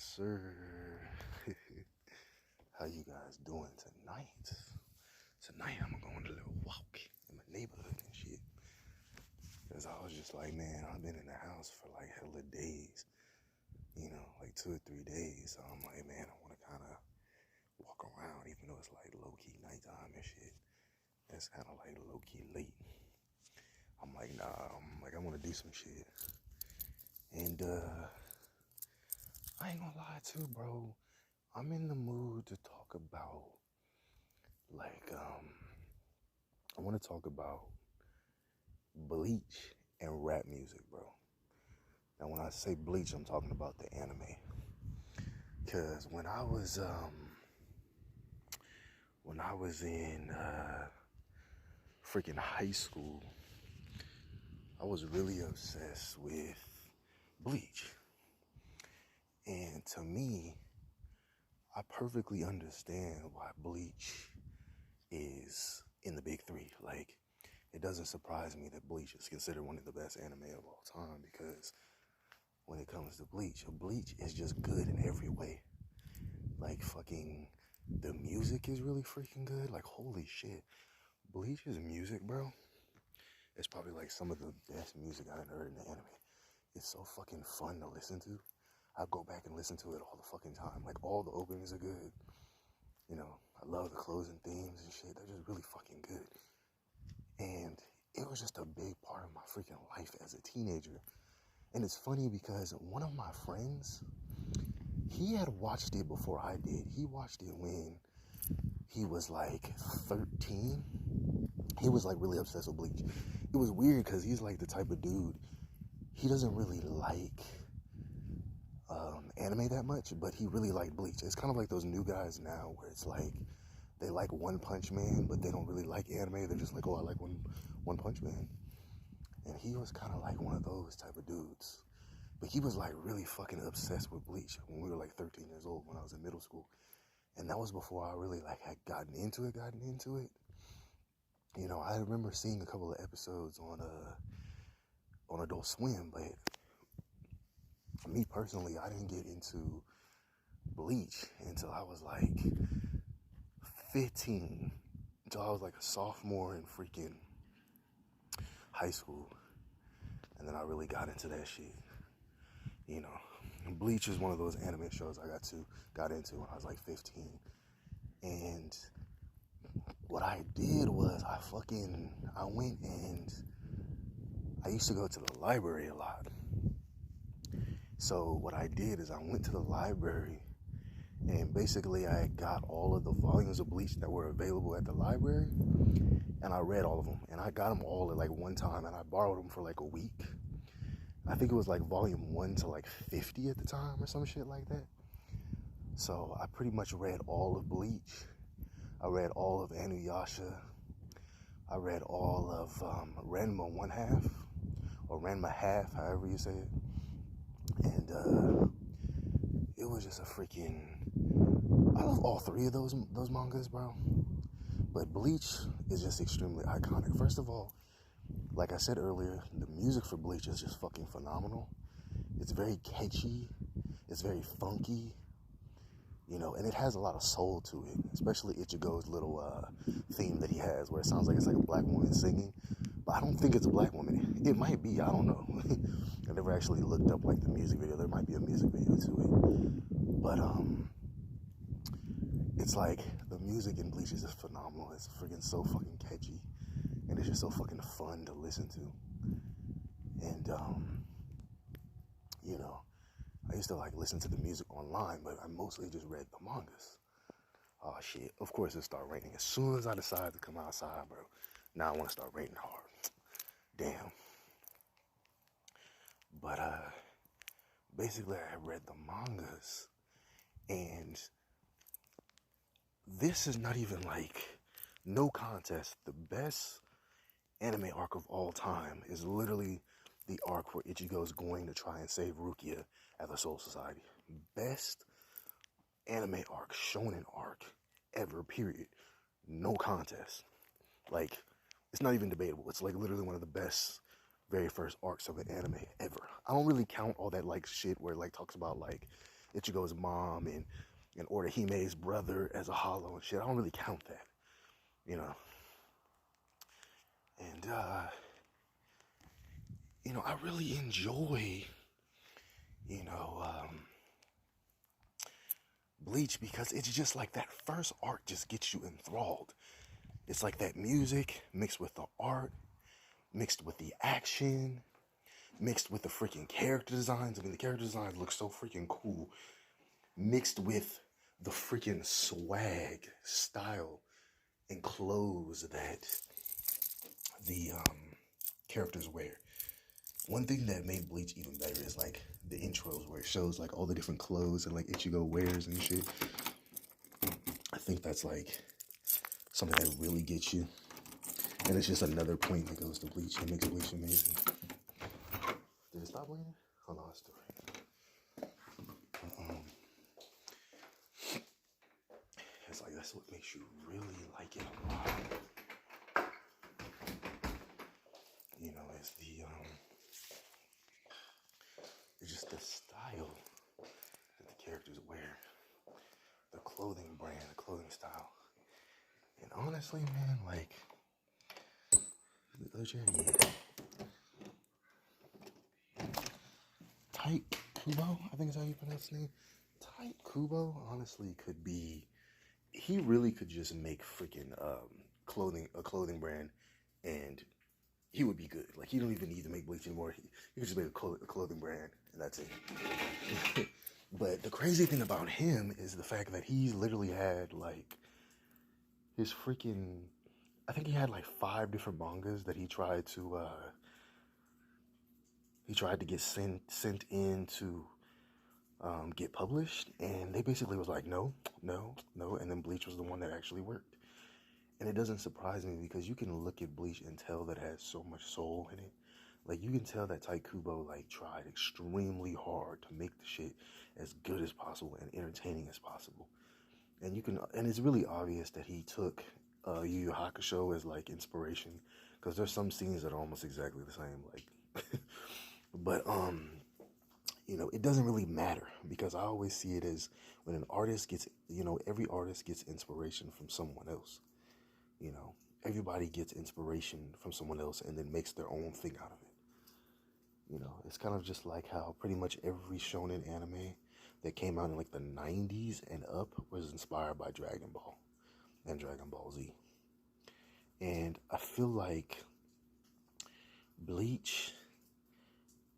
Yes, sir. How you guys doing tonight? Tonight I'm gonna go on a little walk in my neighborhood and shit. Cause I was just like, man, I've been in the house for like hella days, like 2 or 3 days. So I'm like, man, I wanna kinda walk around even though it's like low-key nighttime and shit. It's kinda like low-key late. I'm like, nah, I wanna do some shit. And I ain't gonna lie too, bro. I'm in the mood to talk about, I want to talk about Bleach and rap music, bro. Now, when I say Bleach, I'm talking about the anime. Cause when I was in freaking high school, I was really obsessed with Bleach. And to me, I perfectly understand why Bleach is in the big three. Like, it doesn't surprise me that Bleach is considered one of the best anime of all time, because when it comes to Bleach is just good in every way. Like, fucking, the music is really freaking good. Like, holy shit. Bleach's music, bro, it's probably like some of the best music I've heard in the anime. It's so fucking fun to listen to. I go back and listen to it all the fucking time. Like, all the openings are good. I love the closing themes and shit. They're just really fucking good. And it was just a big part of my freaking life as a teenager. And it's funny because one of my friends, he had watched it before I did. He watched it when he was like 13. He was like really obsessed with Bleach. It was weird because he's like the type of dude, he doesn't really like anime that much, but he really liked Bleach. It's kind of like those new guys now where it's like they like One Punch Man, but they don't really like anime. They're just like, oh, I like One Punch Man. And he was kind of like one of those type of dudes. But he was like really fucking obsessed with Bleach when we were like 13 years old, when I was in middle school. And that was before I really like had gotten into it. I remember seeing a couple of episodes on Adult Swim, but me personally, I didn't get into Bleach until I was like 15, until I was like a sophomore in freaking high school. And then I really got into that shit. Bleach is one of those anime shows I got into when I was like 15. And what I did was I went and I used to go to the library a lot. So what I did is I went to the library and basically I got all of the volumes of Bleach that were available at the library, and I read all of them. And I got them all at like one time, and I borrowed them for like a week. I think it was like volume 1 to like 50 at the time or some shit like that. So I pretty much read all of Bleach. I read all of Inuyasha. I read all of Ranma 1/2, or Ranma half, however you say it. And it was just a freaking, I love all three of those mangas, bro. But Bleach is just extremely iconic. First of all, like I said earlier, the music for Bleach is just fucking phenomenal. It's very catchy. It's very funky. And it has a lot of soul to it, especially Ichigo's little theme that he has, where it sounds like it's like a black woman singing. But I don't think it's a black woman. It might be, I don't know. I never actually looked up like the music video. There might be a music video to it. But it's like the music in Bleach is just phenomenal. It's freaking so fucking catchy. And it's just so fucking fun to listen to. And I used to like listen to the music online, but I mostly just read the mangas. Oh shit, of course it started raining. As soon as I decided to come outside, bro, now I want to start raining hard. Damn. But basically I read the mangas, and this is not even like, no contest, the best anime arc of all time is literally the arc where Ichigo's going to try and save Rukia at the Soul Society. Best anime arc, shonen arc ever, period. No contest. Like, it's not even debatable. It's like literally one of the best very first arcs of an anime ever. I don't really count all that like shit where it like talks about like Ichigo's mom and Orihime's brother as a hollow and shit. I don't really count that, you know. And I really enjoy, you know, Bleach because it's just like that first arc just gets you enthralled. It's like that music mixed with the art, mixed with the action, mixed with the freaking character designs. I mean, the character designs look so freaking cool. Mixed with the freaking swag, style, and clothes that the characters wear. One thing that made Bleach even better is like the intros where it shows like all the different clothes and like Ichigo wears and shit. I think that's like something that really gets you. And it's just another point that goes to Bleach and makes Bleach amazing. Did it stop bleeding? Hold on, it's still right. It's like that's what makes you really like it a lot. It's it's just the style that the characters wear, the clothing brand, the clothing style. And honestly, man, like the other chair, yeah. Tight Kubo, I think is how you pronounce his name. Tight Kubo, honestly, could be. He really could just make freaking a clothing brand, and he would be good. Like, he don't even need to make Bleach anymore. He could just make a clothing brand, and that's it. But the crazy thing about him is the fact that he literally had, like, his freaking... I think he had, like, 5 different mangas that he tried to get sent in to get published, and they basically was like, no, and then Bleach was the one that actually worked. And it doesn't surprise me because you can look at Bleach and tell that it has so much soul in it. Like, you can tell that Tite Kubo, like, tried extremely hard to make the shit as good as possible and entertaining as possible. And it's really obvious that he took Yu Yu Hakusho as, like, inspiration, because there's some scenes that are almost exactly the same, like, but, it doesn't really matter, because I always see it as when an artist gets, every artist gets inspiration from someone else. Everybody gets inspiration from someone else and then makes their own thing out of it. It's kind of just like how pretty much every shonen anime that came out in like the 90s and up was inspired by Dragon Ball and Dragon Ball Z. And I feel like Bleach,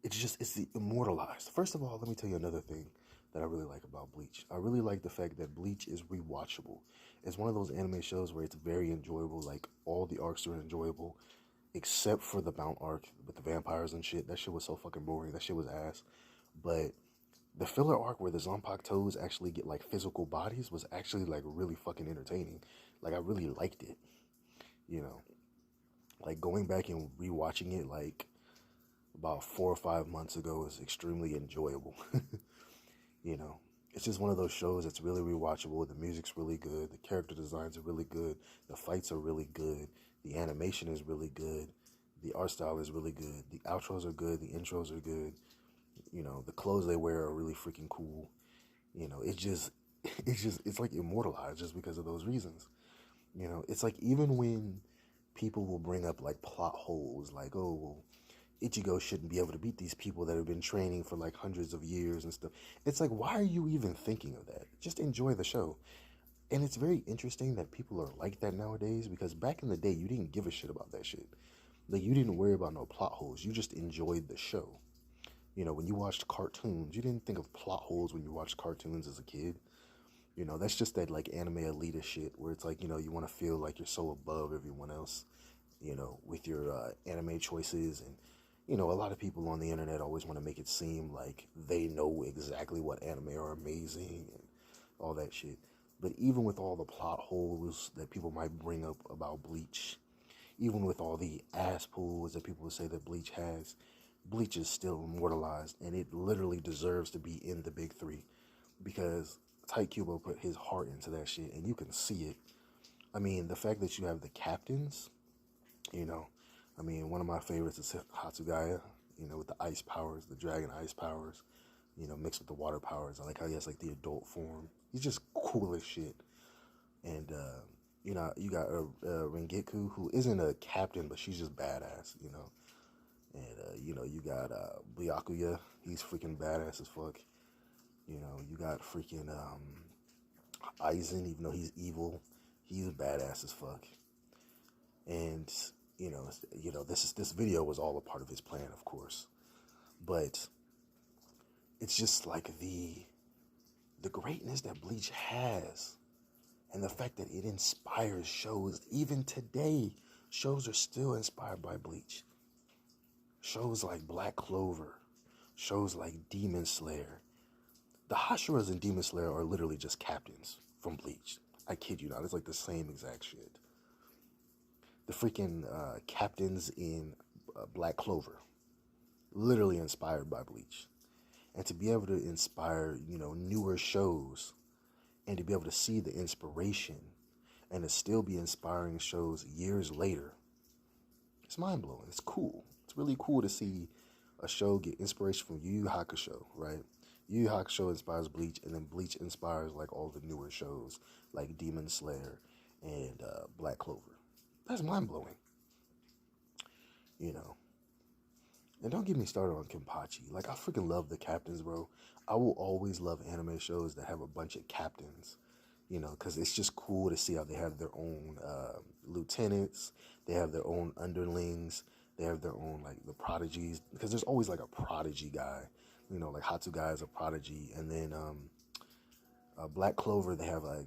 it's the immortalized. First of all, let me tell you another thing that I really like about Bleach. I really like the fact that Bleach is rewatchable. It's one of those anime shows where it's very enjoyable. Like, all the arcs are enjoyable, except for the Mount arc with the vampires and shit. That shit was so fucking boring. That shit was ass. But the filler arc where the Zanpakutos actually get, like, physical bodies was actually, like, really fucking entertaining. Like, I really liked it. Like, going back and rewatching it, like, about 4 or 5 months ago is extremely enjoyable. It's just one of those shows that's really rewatchable. The music's really good. The character designs are really good. The fights are really good. The animation is really good. The art style is really good. The outros are good. The intros are good. The clothes they wear are really freaking cool. It's like immortalized just because of those reasons. It's like, even when people will bring up like plot holes, like, oh, well, Ichigo shouldn't be able to beat these people that have been training for like hundreds of years and stuff. It's like, why are you even thinking of that? Just enjoy the show. And it's very interesting that people are like that nowadays, because back in the day, you didn't give a shit about that shit. Like, you didn't worry about no plot holes. You just enjoyed the show. When you watched cartoons, you didn't think of plot holes when you watched cartoons as a kid. That's just that, like, anime elitist shit where it's like, you want to feel like you're so above everyone else, with your anime choices. And a lot of people on the internet always want to make it seem like they know exactly what anime are amazing and all that shit. But even with all the plot holes that people might bring up about Bleach, even with all the ass pulls that people would say that Bleach has, Bleach is still immortalized, and it literally deserves to be in the big 3, because Tite Kubo put his heart into that shit, and you can see it. I mean, the fact that you have the captains, one of my favorites is Hatsugaya, with the ice powers, the dragon ice powers. mixed with the water powers. I like how he has like the adult form. He's just cool as shit. And you got Rengetku, who isn't a captain, but she's just badass. And you got Byakuya. He's freaking badass as fuck. You got freaking Aizen, even though he's evil, he's badass as fuck. And this video was all a part of his plan, of course. But it's just like the greatness that Bleach has, and the fact that it inspires shows. Even today, shows are still inspired by Bleach. Shows like Black Clover, shows like Demon Slayer. The Hashiras in Demon Slayer are literally just captains from Bleach. I kid you not, it's like the same exact shit. The freaking captains in Black Clover, literally inspired by Bleach. And to be able to inspire, newer shows, and to be able to see the inspiration, and to still be inspiring shows years later, it's mind-blowing. It's cool. It's really cool to see a show get inspiration from Yu Yu Hakusho, right? Yu Yu Hakusho inspires Bleach, and then Bleach inspires like all the newer shows like Demon Slayer and Black Clover. That's mind-blowing. And don't get me started on Kenpachi. Like, I freaking love the captains, bro. I will always love anime shows that have a bunch of captains, because it's just cool to see how they have their own lieutenants, they have their own underlings, they have their own, like, the prodigies, because there's always, like, a prodigy guy, like Hatsugai is a prodigy, and then Black Clover, they have, like,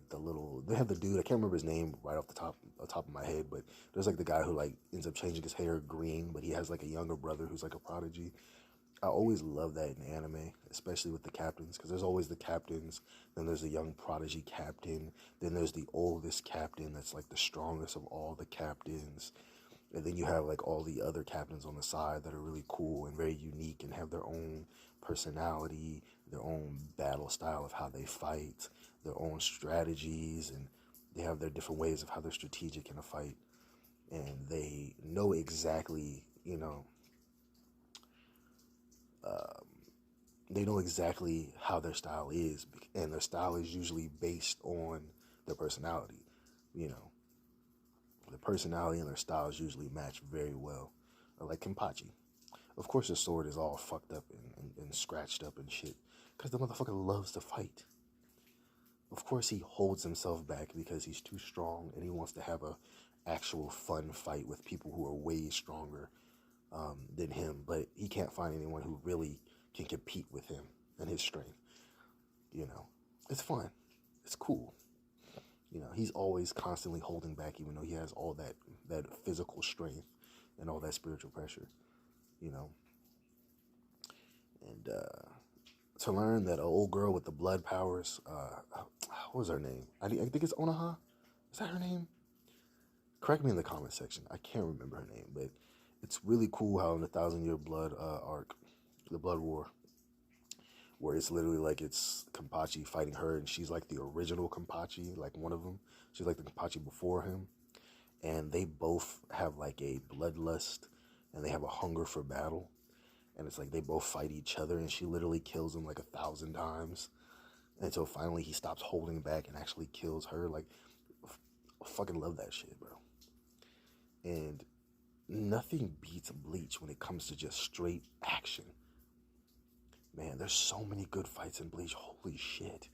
they have the dude, I can't remember his name right off the top of my head, but there's, like, the guy who, like, ends up changing his hair green, but he has, like, a younger brother who's, like, a prodigy. I always love that in anime, especially with the captains, because there's always the captains, then there's the young prodigy captain, then there's the oldest captain that's, like, the strongest of all the captains, and then you have, like, all the other captains on the side that are really cool and very unique and have their own personality, their own battle style of how they fight, their own strategies, and they have their different ways of how they're strategic in a fight, and they know exactly, they know exactly how their style is, and their style is usually based on their personality. Their personality and their styles usually match very well. Like Kenpachi. Of course, his sword is all fucked up and scratched up and shit, because the motherfucker loves to fight. Of course, he holds himself back because he's too strong, and he wants to have a actual fun fight with people who are way stronger than him, but he can't find anyone who really can compete with him and his strength. It's fun. It's cool. He's always constantly holding back, even though he has all that physical strength and all that spiritual pressure, And to learn that an old girl with the blood powers, what was her name? I think it's Unohana. Is that her name? Correct me in the comment section. I can't remember her name, but it's really cool how in the 1,000-Year Blood arc, the Blood War, where it's literally like it's Kenpachi fighting her, and she's like the original Kenpachi, like one of them. She's like the Kenpachi before him, and they both have like a bloodlust, and they have a hunger for battle, and it's like they both fight each other, and she literally kills him like 1,000 times, until finally he stops holding back and actually kills her. Like, I fucking love that shit, bro. And nothing beats Bleach when it comes to just straight action. Man, there's so many good fights in Bleach. Holy shit.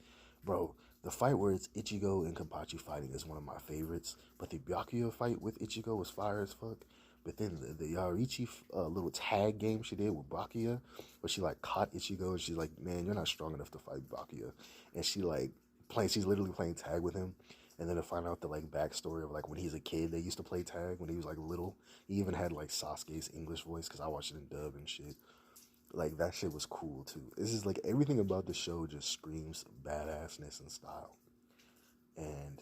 Bro, the fight where it's Ichigo and Kenpachi fighting is one of my favorites. But the Byakuya fight with Ichigo was fire as fuck. But then the Yarichi little tag game she did with Byakuya, where she like caught Ichigo and she's like, man, you're not strong enough to fight Byakuya. And she's literally playing tag with him. And then to find out the like backstory of like when he's a kid, they used to play tag when he was like little. He even had like Sasuke's English voice, because I watched it in dub and shit. Like, that shit was cool too. It's just like everything about the show just screams badassness and style. And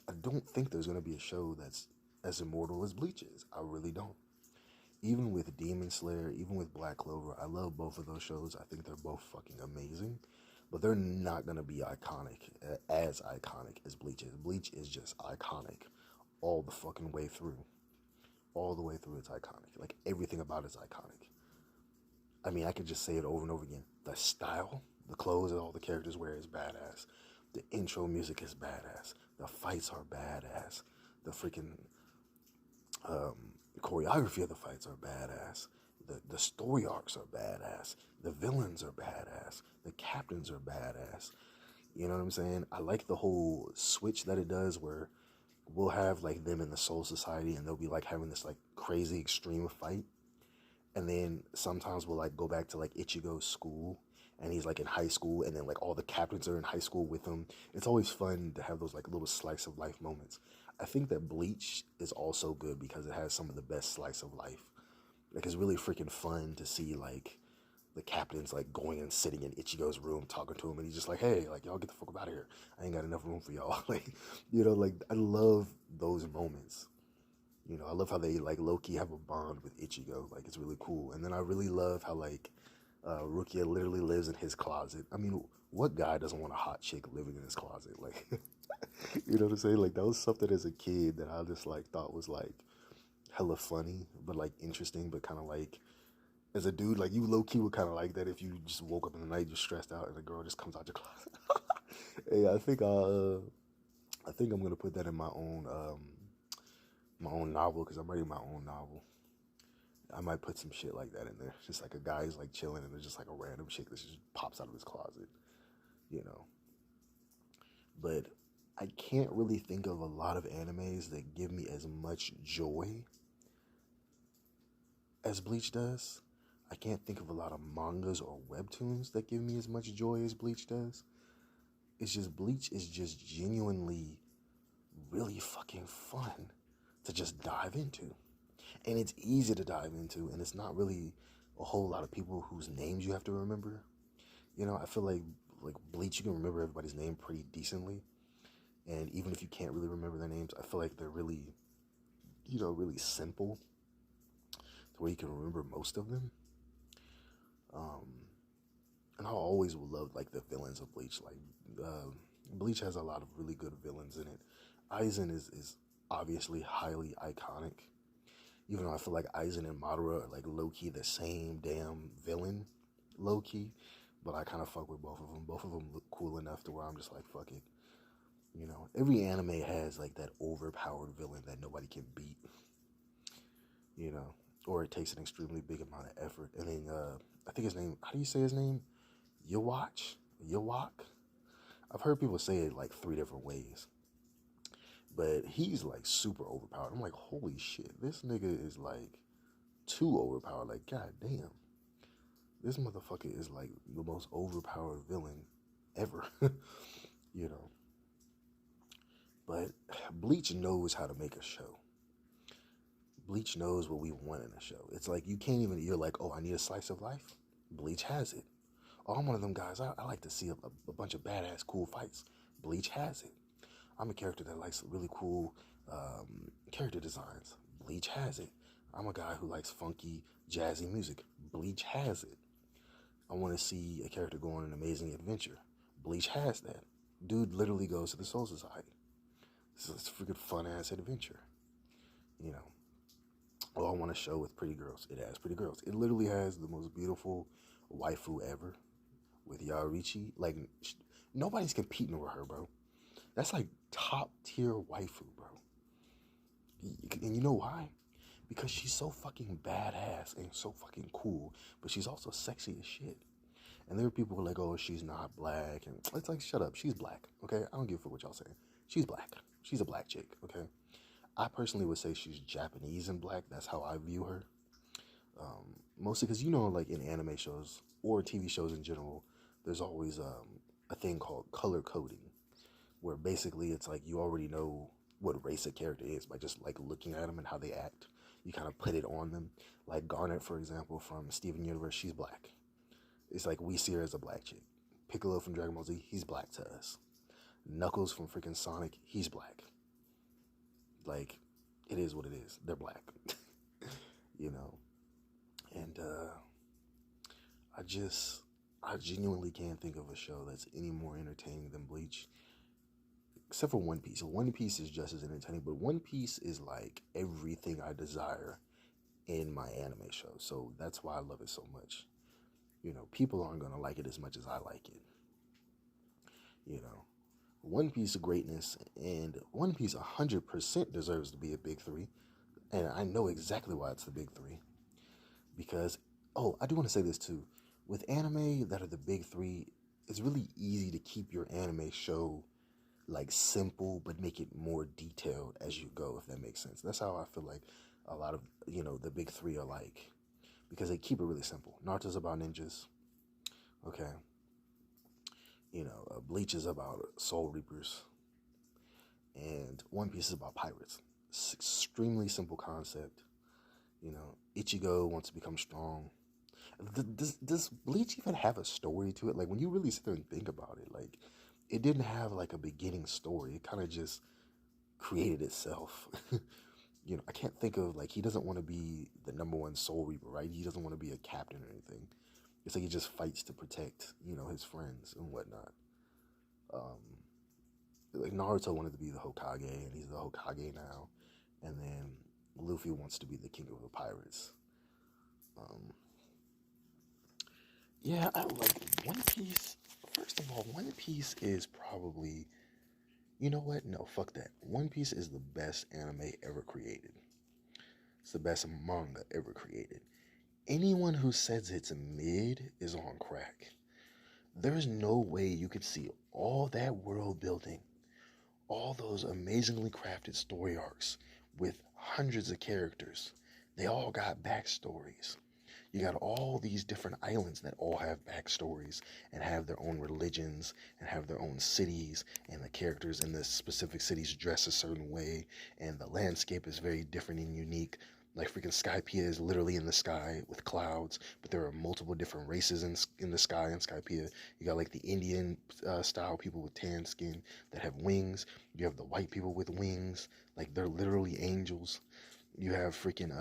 I don't think there's going to be a show that's as immortal as Bleach is. I really don't. Even with Demon Slayer, even with Black Clover, I love both of those shows. I think they're both fucking amazing. But they're not going to be as iconic as Bleach is. Bleach is just iconic all the fucking way through. All the way through, it's iconic. Like, everything about it's iconic. I mean, I could just say it over and over again. The style, the clothes that all the characters wear is badass. The intro music is badass. The fights are badass. The freaking um, choreography of the fights are badass. The story arcs are badass. The villains are badass. The captains are badass. You know what I'm saying? I like the whole switch that it does where we'll have like them in the Soul Society and they'll be like having this like crazy extreme fight. And then sometimes we'll like go back to like Ichigo's school and he's like in high school and then like all the captains are in high school with him. It's always fun to have those like little slice of life moments. I think that Bleach is also good because it has some of the best slice of life. Like it's really freaking fun to see like the captain's like going and sitting in Ichigo's room talking to him and he's just like, hey, like y'all get the fuck up out of here. I ain't got enough room for y'all. Like, you know, like I love those moments. You know, I love how they like low-key have a bond with Ichigo. Like it's really cool. And then I really love how like Rukia literally lives in his closet. I mean, what guy doesn't want a hot chick living in his closet? Like, you know what I'm saying? Like that was something as a kid that I just like thought was like hella funny, but like interesting, but kind of like as a dude, like you low key would kind of like that if you just woke up in the night, just stressed out, and the girl just comes out your closet. Hey, I think I'm gonna put that in my own novel because I'm writing my own novel. I might put some shit like that in there. Just like a guy's like chilling and there's just like a random chick that just pops out of his closet, you know. But I can't really think of a lot of animes that give me as much joy as Bleach does. I can't think of a lot of mangas or webtoons that give me as much joy as Bleach does. It's just Bleach is just genuinely really fucking fun to just dive into. And it's easy to dive into, and it's not really a whole lot of people whose names you have to remember. You know, I feel like Bleach, you can remember everybody's name pretty decently. And even if you can't really remember their names, I feel like they're really, you know, really simple to where you can remember most of them. Um, and I always will love like the villains of Bleach. Like Bleach has a lot of really good villains in it. Aizen is obviously highly iconic. Even though I feel like Aizen and Madara are like low key the same damn villain, low key. But I kind of fuck with both of them. Both of them look cool enough to where I'm just like, fuck it. You know, every anime has like that overpowered villain that nobody can beat. You know, or it takes an extremely big amount of effort. And then I think his name, how do you say his name? Yawak? I've heard people say it like 3 different ways. But he's like super overpowered. I'm like, holy shit, this nigga is like too overpowered. Like, god damn. This motherfucker is like the most overpowered villain ever. You know. But Bleach knows how to make a show. Bleach knows what we want in a show. It's like you can't even, you're like, oh, I need a slice of life. Bleach has it. Oh, I'm one of them guys. I like to see a bunch of badass cool fights. Bleach has it. I'm a character that likes really cool character designs. Bleach has it. I'm a guy who likes funky, jazzy music. Bleach has it. I want to see a character go on an amazing adventure. Bleach has that. Dude literally goes to the Soul Society. This is a freaking fun-ass adventure. You know. Oh, I want a show with pretty girls. It has pretty girls. It literally has the most beautiful waifu ever with Yarichi. Like, nobody's competing with her, bro. That's like top tier waifu, bro. And you know why? Because she's so fucking badass and so fucking cool, but she's also sexy as shit. And there are people who are like, oh, she's not black. And it's like, shut up. She's black, okay? I don't give a fuck what y'all saying. She's black. She's a black chick, okay? I personally would say she's Japanese and black. That's how I view her. Mostly because, you know, like in anime shows or TV shows in general, there's always a thing called color coding, where basically it's like you already know what race a character is by just like looking at them and how they act. You kind of put it on them. Like Garnet, for example, from Steven Universe, she's black. It's like we see her as a black chick. Piccolo from Dragon Ball Z, he's black to us. Knuckles from freaking Sonic, he's black. Like, it is what it is. They're black. You know? And I genuinely can't think of a show that's any more entertaining than Bleach. Except for One Piece. One Piece is just as entertaining, but One Piece is like everything I desire in my anime show. So that's why I love it so much. people aren't gonna like it as much as I like it. You know, One Piece of greatness, and One Piece 100% deserves to be a big three, and I know exactly why it's the big three. Because, oh, I do want to say this too. With anime that are the big three, it's really easy to keep your anime show like simple, but make it more detailed as you go, if that makes sense. That's how I feel like a lot of, the big three are like, because they keep it really simple. Naruto's about ninjas, okay? Bleach is about soul reapers, and One Piece is about pirates. It's extremely simple concept. Ichigo wants to become strong. Does Bleach even have a story to it? Like, when you really sit there and think about it, like, it didn't have like a beginning story. It kind of just created itself. I can't think of, like, he doesn't want to be the number one soul reaper, right? He doesn't want to be a captain or anything. It's like he just fights to protect, his friends and whatnot. Um, like Naruto wanted to be the Hokage, and he's the Hokage now. And then Luffy wants to be the king of the pirates. Um, yeah, I like One Piece. First of all, One Piece is probably, you know what? No, fuck that. One Piece is the best anime ever created. It's the best manga ever created. Anyone who says it's mid is on crack. There's no way you could see all that world building, all those amazingly crafted story arcs with hundreds of characters. They all got backstories. You got all these different islands that all have backstories and have their own religions and have their own cities, and the characters in the specific cities dress a certain way, and the landscape is very different and unique. Like freaking Skypiea is literally in the sky with clouds, but there are multiple different races in the sky in Skypiea. You got like the Indian style people with tan skin that have wings. You have the white people with wings, like they're literally angels. You have freaking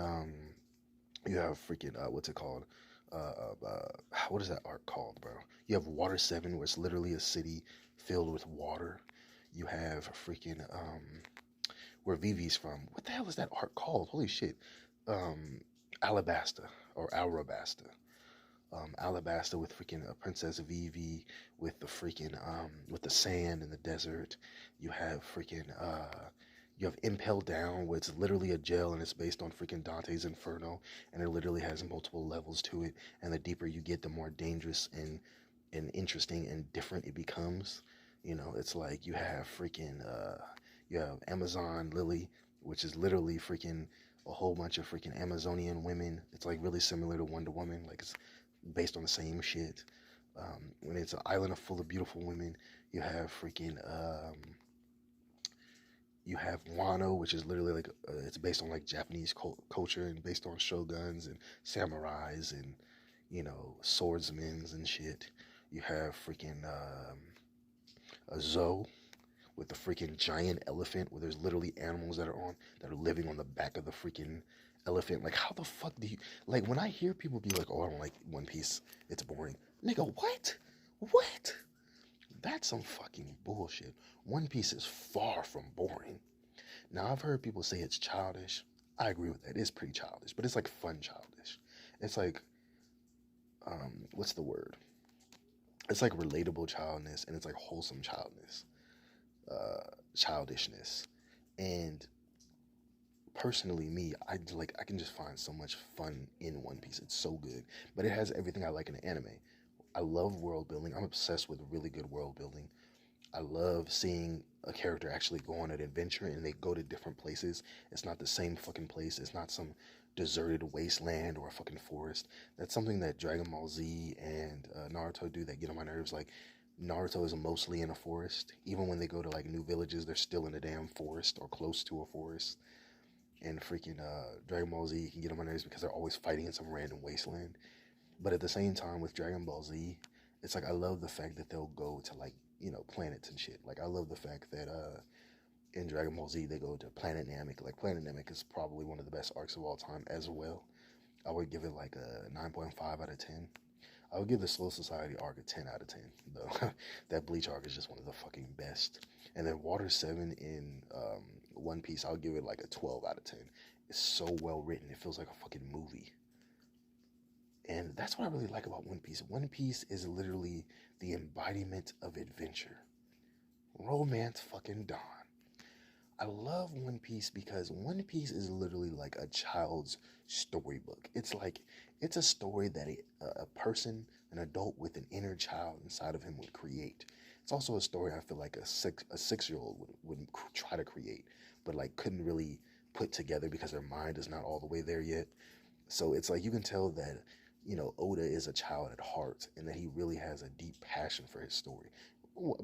what's it called? What is that art called, bro? You have Water 7, where it's literally a city filled with water. You have freaking where Vivi's from. What the hell is that art called? Holy shit. Um, Alabasta or Alrabasta. Alabasta with freaking Princess Vivi, with the freaking with the sand in the desert. You have freaking you have Impel Down, where it's literally a jail and it's based on freaking Dante's Inferno, and it literally has multiple levels to it. And the deeper you get, the more dangerous and interesting and different it becomes. It's like you have Amazon Lily, which is literally freaking a whole bunch of freaking Amazonian women. It's like really similar to Wonder Woman, like it's based on the same shit. When it's an island full of beautiful women, you have freaking you have Wano, which is literally like it's based on like Japanese culture and based on shoguns and samurais and swordsmen and shit. You have freaking a zoo with the freaking giant elephant, where there's literally animals that are living on the back of the freaking elephant. Like, how the fuck do you, like, when I hear people be like, oh, I don't like One Piece, it's boring. Nigga, what? What? That's some fucking bullshit. One Piece is far from boring. Now, I've heard people say it's childish. I agree with that. It's pretty childish, but it's like fun childish. It's like, what's the word? It's like relatable childness, and it's like wholesome childishness. And personally, me, I can just find so much fun in One Piece. It's so good, but it has everything I like in an anime. I love world building. I'm obsessed with really good world building. I love seeing a character actually go on an adventure and they go to different places. It's not the same fucking place. It's not some deserted wasteland or a fucking forest. That's something that Dragon Ball Z and Naruto do that get on my nerves. Like, Naruto is mostly in a forest. Even when they go to like new villages, they're still in a damn forest or close to a forest. And freaking Dragon Ball Z can get on my nerves because they're always fighting in some random wasteland. But at the same time, with Dragon Ball Z, it's like I love the fact that they'll go to like planets and shit. Like, I love the fact that in Dragon Ball Z they go to Planet Namek. Like, Planet Namek is probably one of the best arcs of all time as well. I would give it like a 9.5 out of 10. I would give the Slow Society arc a 10 out of 10, though. That Bleach arc is just one of the fucking best. And then Water 7 in One Piece, I would give it like a 12 out of 10. It's so well written. It feels like a fucking movie. And that's what I really like about One Piece. One Piece is literally the embodiment of adventure. Romance fucking dawn. I love One Piece because One Piece is literally like a child's storybook. It's like, it's a story that a person, an adult with an inner child inside of him would create. It's also a story I feel like a 6-year-old would try to create, but like couldn't really put together because their mind is not all the way there yet. So it's like you can tell that, Oda is a child at heart and that he really has a deep passion for his story.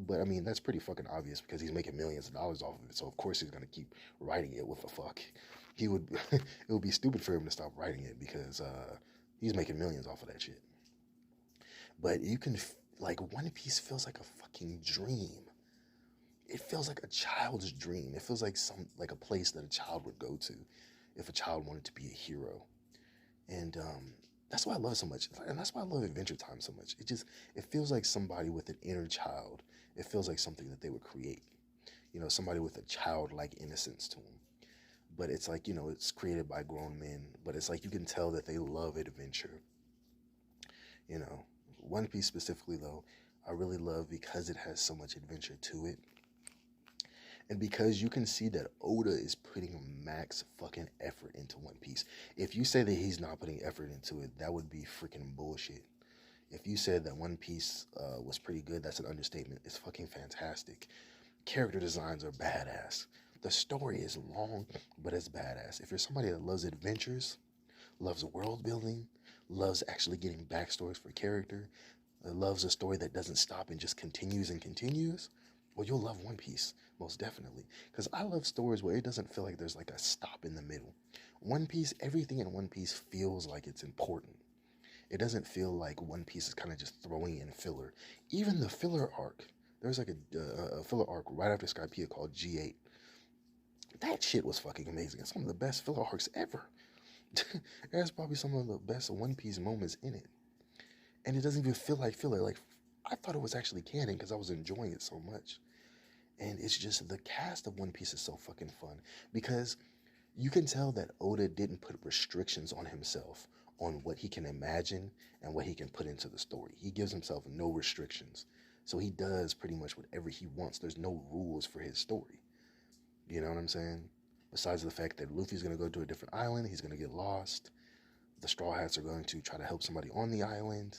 But I mean, that's pretty fucking obvious because he's making millions of dollars off of it. So of course he's gonna keep writing it. What the fuck? He would. It would be stupid for him to stop writing it because he's making millions off of that shit. But you can like One Piece feels like a fucking dream. It feels like a child's dream. It feels like a place that a child would go to if a child wanted to be a hero. And that's why I love it so much, and that's why I love Adventure Time so much. It feels like somebody with an inner child. It feels like something that they would create. Somebody with a childlike innocence to them. But it's like, it's created by grown men. But it's like you can tell that they love adventure. You know, One Piece specifically though, I really love because it has so much adventure to it. And because you can see that Oda is putting max fucking effort into One Piece. If you say that he's not putting effort into it, that would be freaking bullshit. If you said that One Piece was pretty good, that's an understatement. It's fucking fantastic. Character designs are badass. The story is long, but it's badass. If you're somebody that loves adventures, loves world building, loves actually getting backstories for character, loves a story that doesn't stop and just continues and continues, well, you'll love One Piece, most definitely. Because I love stories where it doesn't feel like there's like a stop in the middle. One Piece, everything in One Piece feels like it's important. It doesn't feel like One Piece is kind of just throwing in filler. Even the filler arc, there's like a filler arc right after Skypiea called G8. That shit was fucking amazing. It's one of the best filler arcs ever. It has probably some of the best One Piece moments in it. And it doesn't even feel like filler. Like, I thought it was actually canon because I was enjoying it so much. And it's just the cast of One Piece is so fucking fun because you can tell that Oda didn't put restrictions on himself on what he can imagine and what he can put into the story. He gives himself no restrictions. So he does pretty much whatever he wants. There's no rules for his story. You know what I'm saying? Besides the fact that Luffy's going to go to a different island, he's going to get lost. The Straw Hats are going to try to help somebody on the island,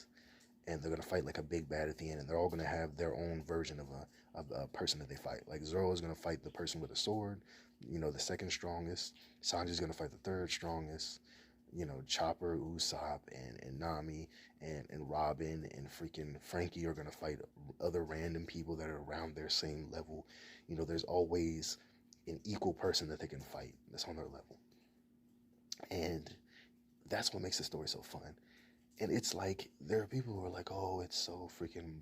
and they're going to fight like a big bad at the end, and they're all going to have their own version of a person that they fight. Like Zoro is going to fight the person with a sword, the second strongest. Sanji's going to fight the third strongest. Chopper, Usopp, and Nami, and Robin, and freaking Frankie are going to fight other random people that are around their same level. There's always an equal person that they can fight that's on their level. And that's what makes the story so fun. And it's like, there are people who are like, oh, it's so freaking,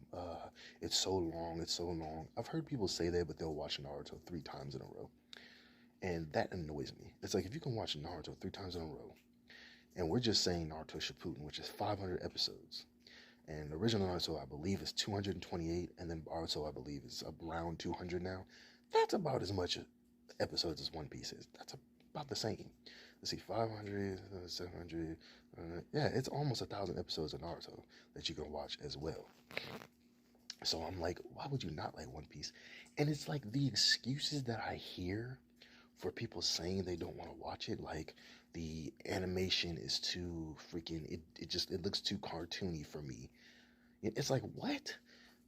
it's so long, it's so long. I've heard people say that, but they'll watch Naruto 3 times in a row. And that annoys me. It's like, if you can watch Naruto 3 times in a row, and we're just saying Naruto Shippuden, which is 500 episodes. And the original Naruto, I believe, is 228, and then Naruto, I believe, is around 200 now. That's about as much episodes as One Piece is. That's about the same. Let's see, 500, 700, yeah, it's almost 1,000 episodes of Naruto that you can watch as well. So I'm like, why would you not like One Piece? And it's like the excuses that I hear for people saying they don't want to watch it, like the animation is too freaking, it looks too cartoony for me. It's like, what?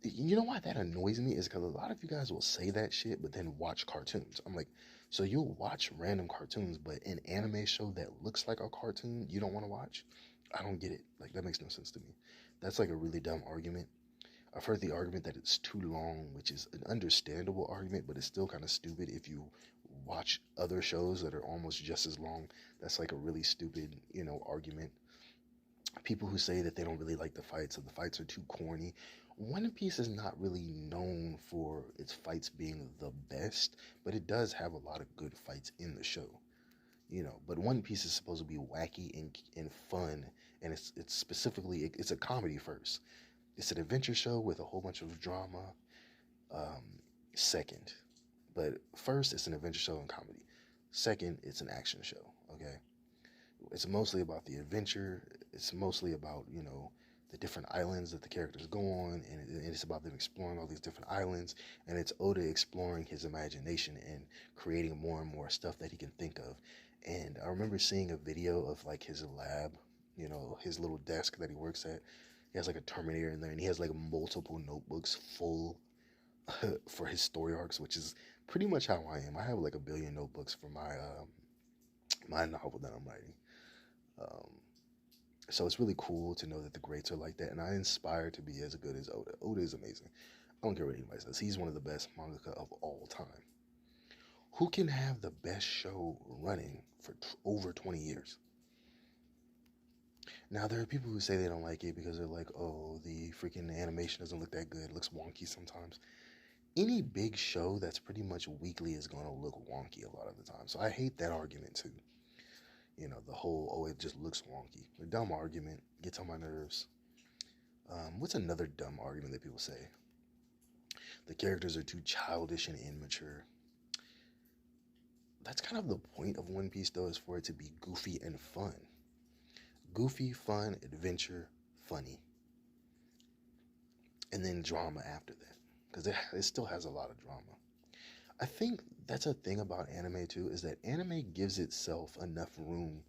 You know why that annoys me is because a lot of you guys will say that shit, but then watch cartoons. I'm like, so you'll watch random cartoons, but an anime show that looks like a cartoon you don't want to watch? I don't get it. Like, that makes no sense to me. That's like a really dumb argument. I've heard the argument that it's too long, which is an understandable argument, but it's still kind of stupid if you watch other shows that are almost just as long. That's like a really stupid, argument. People who say that they don't really like the fights, or the fights are too corny. One Piece is not really known for its fights being the best, but it does have a lot of good fights in the show. But One Piece is supposed to be wacky and fun, and it's specifically, it's a comedy first. It's an adventure show with a whole bunch of drama, second. But first, it's an adventure show and comedy. Second, it's an action show, okay? It's mostly about the adventure. It's mostly about, you know, the different islands that the characters go on, and it's about them exploring all these different islands, and it's Oda exploring his imagination and creating more and more stuff that he can think of. And I remember seeing a video of like his lab, you know, his little desk that he works at. He has like a Terminator in there, and he has like multiple notebooks full for his story arcs, which is pretty much how I am. I have like a billion notebooks for my novel that I'm writing. Um, so it's really cool to know that the greats are like that, and I aspire to be as good as Oda. Oda is amazing. I don't care what anybody says. He's one of the best mangaka of all time. Who can have the best show running for over 20 years? Now, there are people who say they don't like it because they're like, oh, the freaking animation doesn't look that good. It looks wonky sometimes. Any big show that's pretty much weekly is going to look wonky a lot of the time. So I hate that argument too. You know, the whole, oh, it just looks wonky. A dumb argument, gets on my nerves. What's another dumb argument that people say? The characters are too childish and immature. That's kind of the point of One Piece, though, is for it to be goofy and fun. Goofy, fun, adventure, funny. And then drama after that. Because it still has a lot of drama. I think that's a thing about anime, too, is that anime gives itself enough room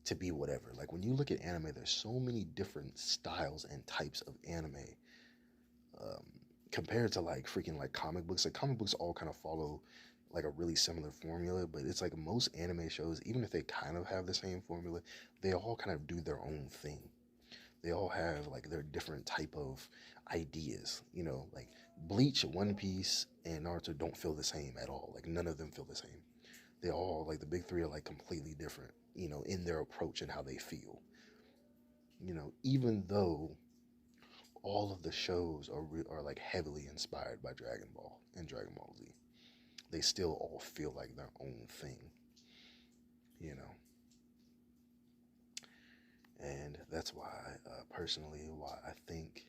to be whatever. Like, when you look at anime, there's so many different styles and types of anime. Um, Compared to like freaking like comic books. Like comic books all kind of follow like a really similar formula, but it's like most anime shows, even if they kind of have the same formula, they all kind of do their own thing. They all have like their different type of ideas, you know, like Bleach, One Piece, and Naruto don't feel the same at all. Like none of them feel the same. They all, like the big three, are like completely different, you know, in their approach and how they feel. You know, even though all of the shows are like heavily inspired by Dragon Ball and Dragon Ball Z, they still all feel like their own thing, you know. And that's why, personally, why I think,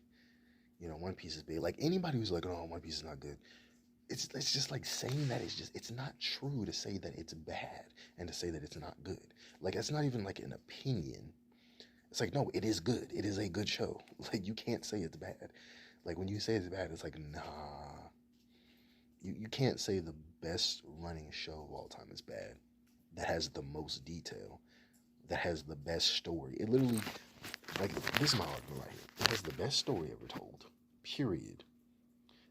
you know, One Piece is big. Like anybody who's like, oh, One Piece is not good, it's just like saying that it's not true to say that it's bad and to say that it's not good. Like it's not even like an opinion. It's like, no, it is good. It is a good show. Like you can't say it's bad. Like when you say it's bad, it's like, nah. You can't say the best running show of all time is bad. That has the most detail. That has the best story. It literally, like, this is my argument right here. It has the best story ever told. Period.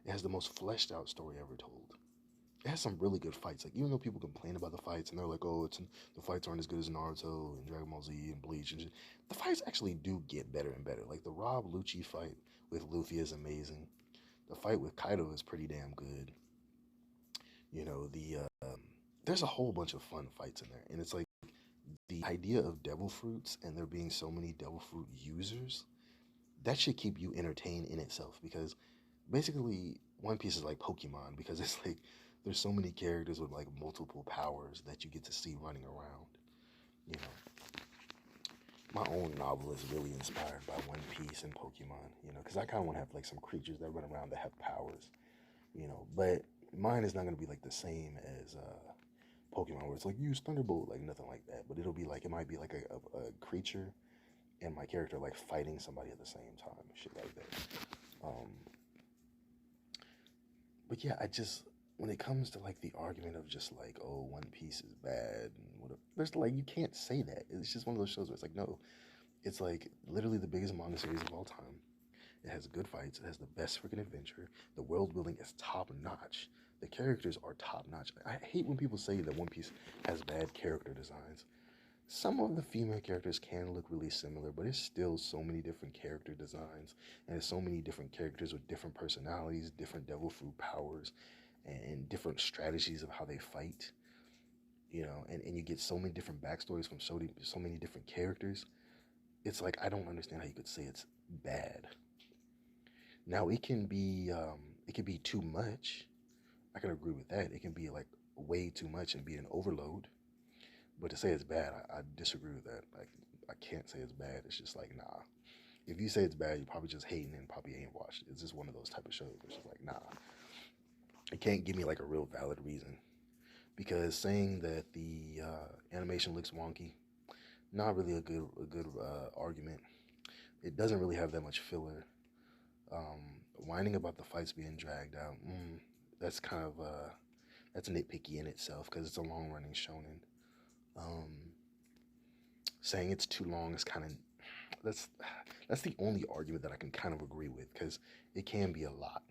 It has the most fleshed out story ever told. It has some really good fights. Like, even though people complain about the fights and they're like, oh, the fights aren't as good as Naruto and Dragon Ball Z and Bleach and shit, the fights actually do get better and better. Like, the Rob Lucci fight with Luffy is amazing. The fight with Kaido is pretty damn good. You know, there's a whole bunch of fun fights in there. And it's like the idea of devil fruits and there being so many devil fruit users, that should keep you entertained in itself because basically One Piece is like Pokemon because it's like there's so many characters with like multiple powers that you get to see running around. You know, my own novel is really inspired by One Piece and Pokemon. You know, because I kind of want to have like some creatures that run around that have powers. You know, but mine is not going to be like the same as Pokemon, where it's like use Thunderbolt, like nothing like that. But it'll be like it might be like a creature and my character like fighting somebody at the same time, shit like that. Um, but yeah, I just when it comes to like the argument of just like oh One Piece is bad and whatever, there's like you can't say that. It's just one of those shows where it's like no, it's like literally the biggest manga series of all time. It has good fights. It has the best freaking adventure. The world building is top notch. The characters are top notch. I hate when people say that One Piece has bad character designs. Some of the female characters can look really similar, but it's still so many different character designs, and there's so many different characters with different personalities, different devil fruit powers, and different strategies of how they fight. You know, and you get so many different backstories from so many different characters. It's like I don't understand how you could say it's bad. Now it can be too much. I can agree with that. It can be like way too much and be an overload. But to say it's bad, I disagree with that. Like I can't say it's bad. It's just like nah. If you say it's bad, you're probably just hating and probably ain't watched it. It's just one of those type of shows where it's just like nah. It can't give me like a real valid reason because saying that the animation looks wonky, not really a good argument. It doesn't really have that much filler. Whining about the fights being dragged out, that's kind of that's nitpicky in itself because it's a long running shonen. Um, Saying it's too long is kind of that's that's the only argument that I can kind of agree with because it can be a lot.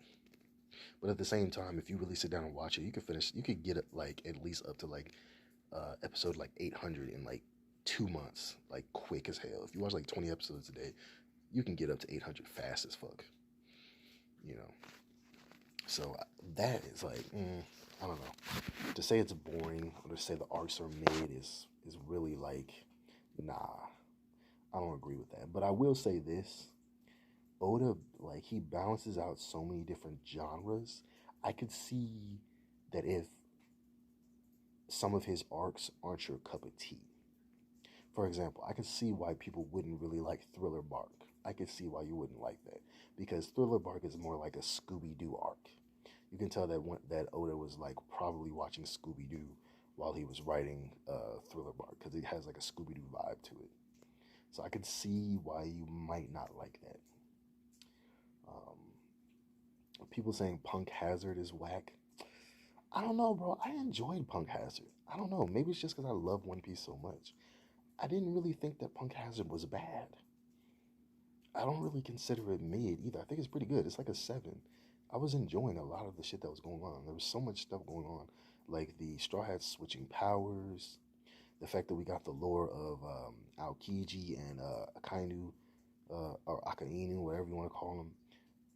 But at the same time, if you really sit down and watch it, you could finish. You could get it like at least up to like episode like 800 in like 2 months, like quick as hell. If you watch like 20 episodes a day, you can get up to 800 fast as fuck. You know, so that is like, I don't know. To say it's boring or to say the arcs are mid is really like, nah. I don't agree with that. But I will say this: Oda, like he balances out so many different genres. I could see that if some of his arcs aren't your cup of tea. For example, I could see why people wouldn't really like Thriller Bark. I could see why you wouldn't like that because Thriller Bark is more like a Scooby Doo arc. You can tell that Oda was like probably watching Scooby Doo while he was writing Thriller Bark because it has like a Scooby Doo vibe to it. So I could see why you might not like that. People saying Punk Hazard is whack. I don't know, bro. I enjoyed Punk Hazard. I don't know. Maybe it's just because I love One Piece so much. I didn't really think that Punk Hazard was bad. I don't really consider it mid either. I think it's pretty good. It's like a 7. I was enjoying a lot of the shit that was going on. There was so much stuff going on. Like the Straw Hats switching powers, the fact that we got the lore of Aokiji and Akainu, or Akainu, whatever you want to call them.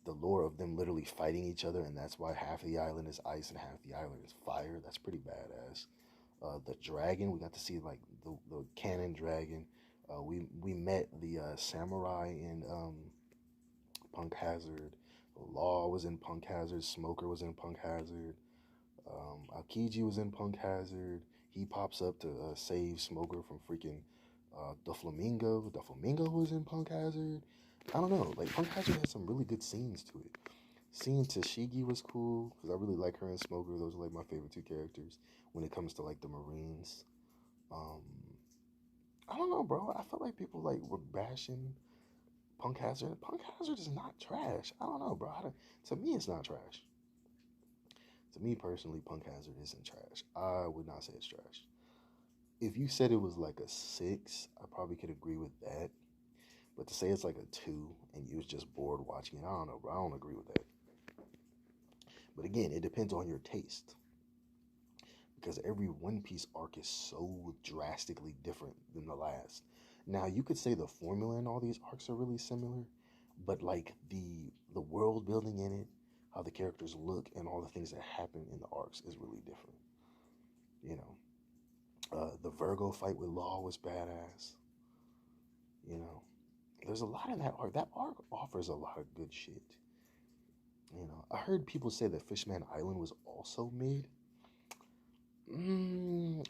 The lore of them literally fighting each other, and that's why half the island is ice and half the island is fire. That's pretty badass. The dragon, we got to see like the cannon dragon. We met the samurai in Punk Hazard. Law was in Punk Hazard. Smoker was in Punk Hazard. Aokiji was in Punk Hazard. He pops up to save Smoker from freaking the Flamingo. The Flamingo was in Punk Hazard. I don't know. Like Punk Hazard had some really good scenes to it. Seeing Tashigi was cool because I really like her and Smoker. Those are like my favorite two characters when it comes to like the Marines. Um, I don't know, bro. I felt like people like were bashing Punk Hazard. Punk Hazard is not trash. I don't know, bro. To me, it's not trash. To me personally, Punk Hazard isn't trash. I would not say it's trash. If you said it was like a 6, I probably could agree with that. But to say it's like a 2 and you was just bored watching it, I don't know, bro. I don't agree with that. But again, it depends on your taste. Because every One Piece arc is so drastically different than the last. Now, you could say the formula in all these arcs are really similar, but like the world building in it, how the characters look, and all the things that happen in the arcs is really different. You know, the Virgo fight with Law was badass. You know, there's a lot in that arc. That arc offers a lot of good shit. You know, I heard people say that Fishman Island was also mid.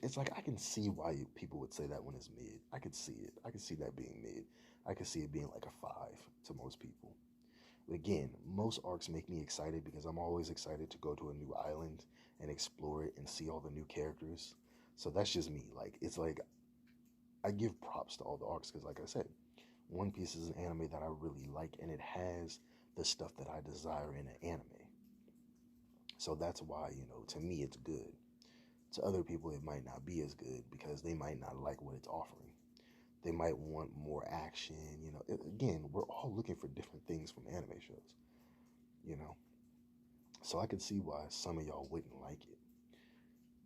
It's like I can see why people would say that one is mid. I could see it. I could see that being mid. I could see it being like a 5 to most people. But again, most arcs make me excited because I'm always excited to go to a new island and explore it and see all the new characters. So that's just me. Like it's like I give props to all the arcs because, like I said, One Piece is an anime that I really like and it has the stuff that I desire in an anime. So that's why, to me it's good. To other people, it might not be as good because they might not like what it's offering. They might want more action. Again, we're all looking for different things from anime shows. You know, so I could see why some of y'all wouldn't like it.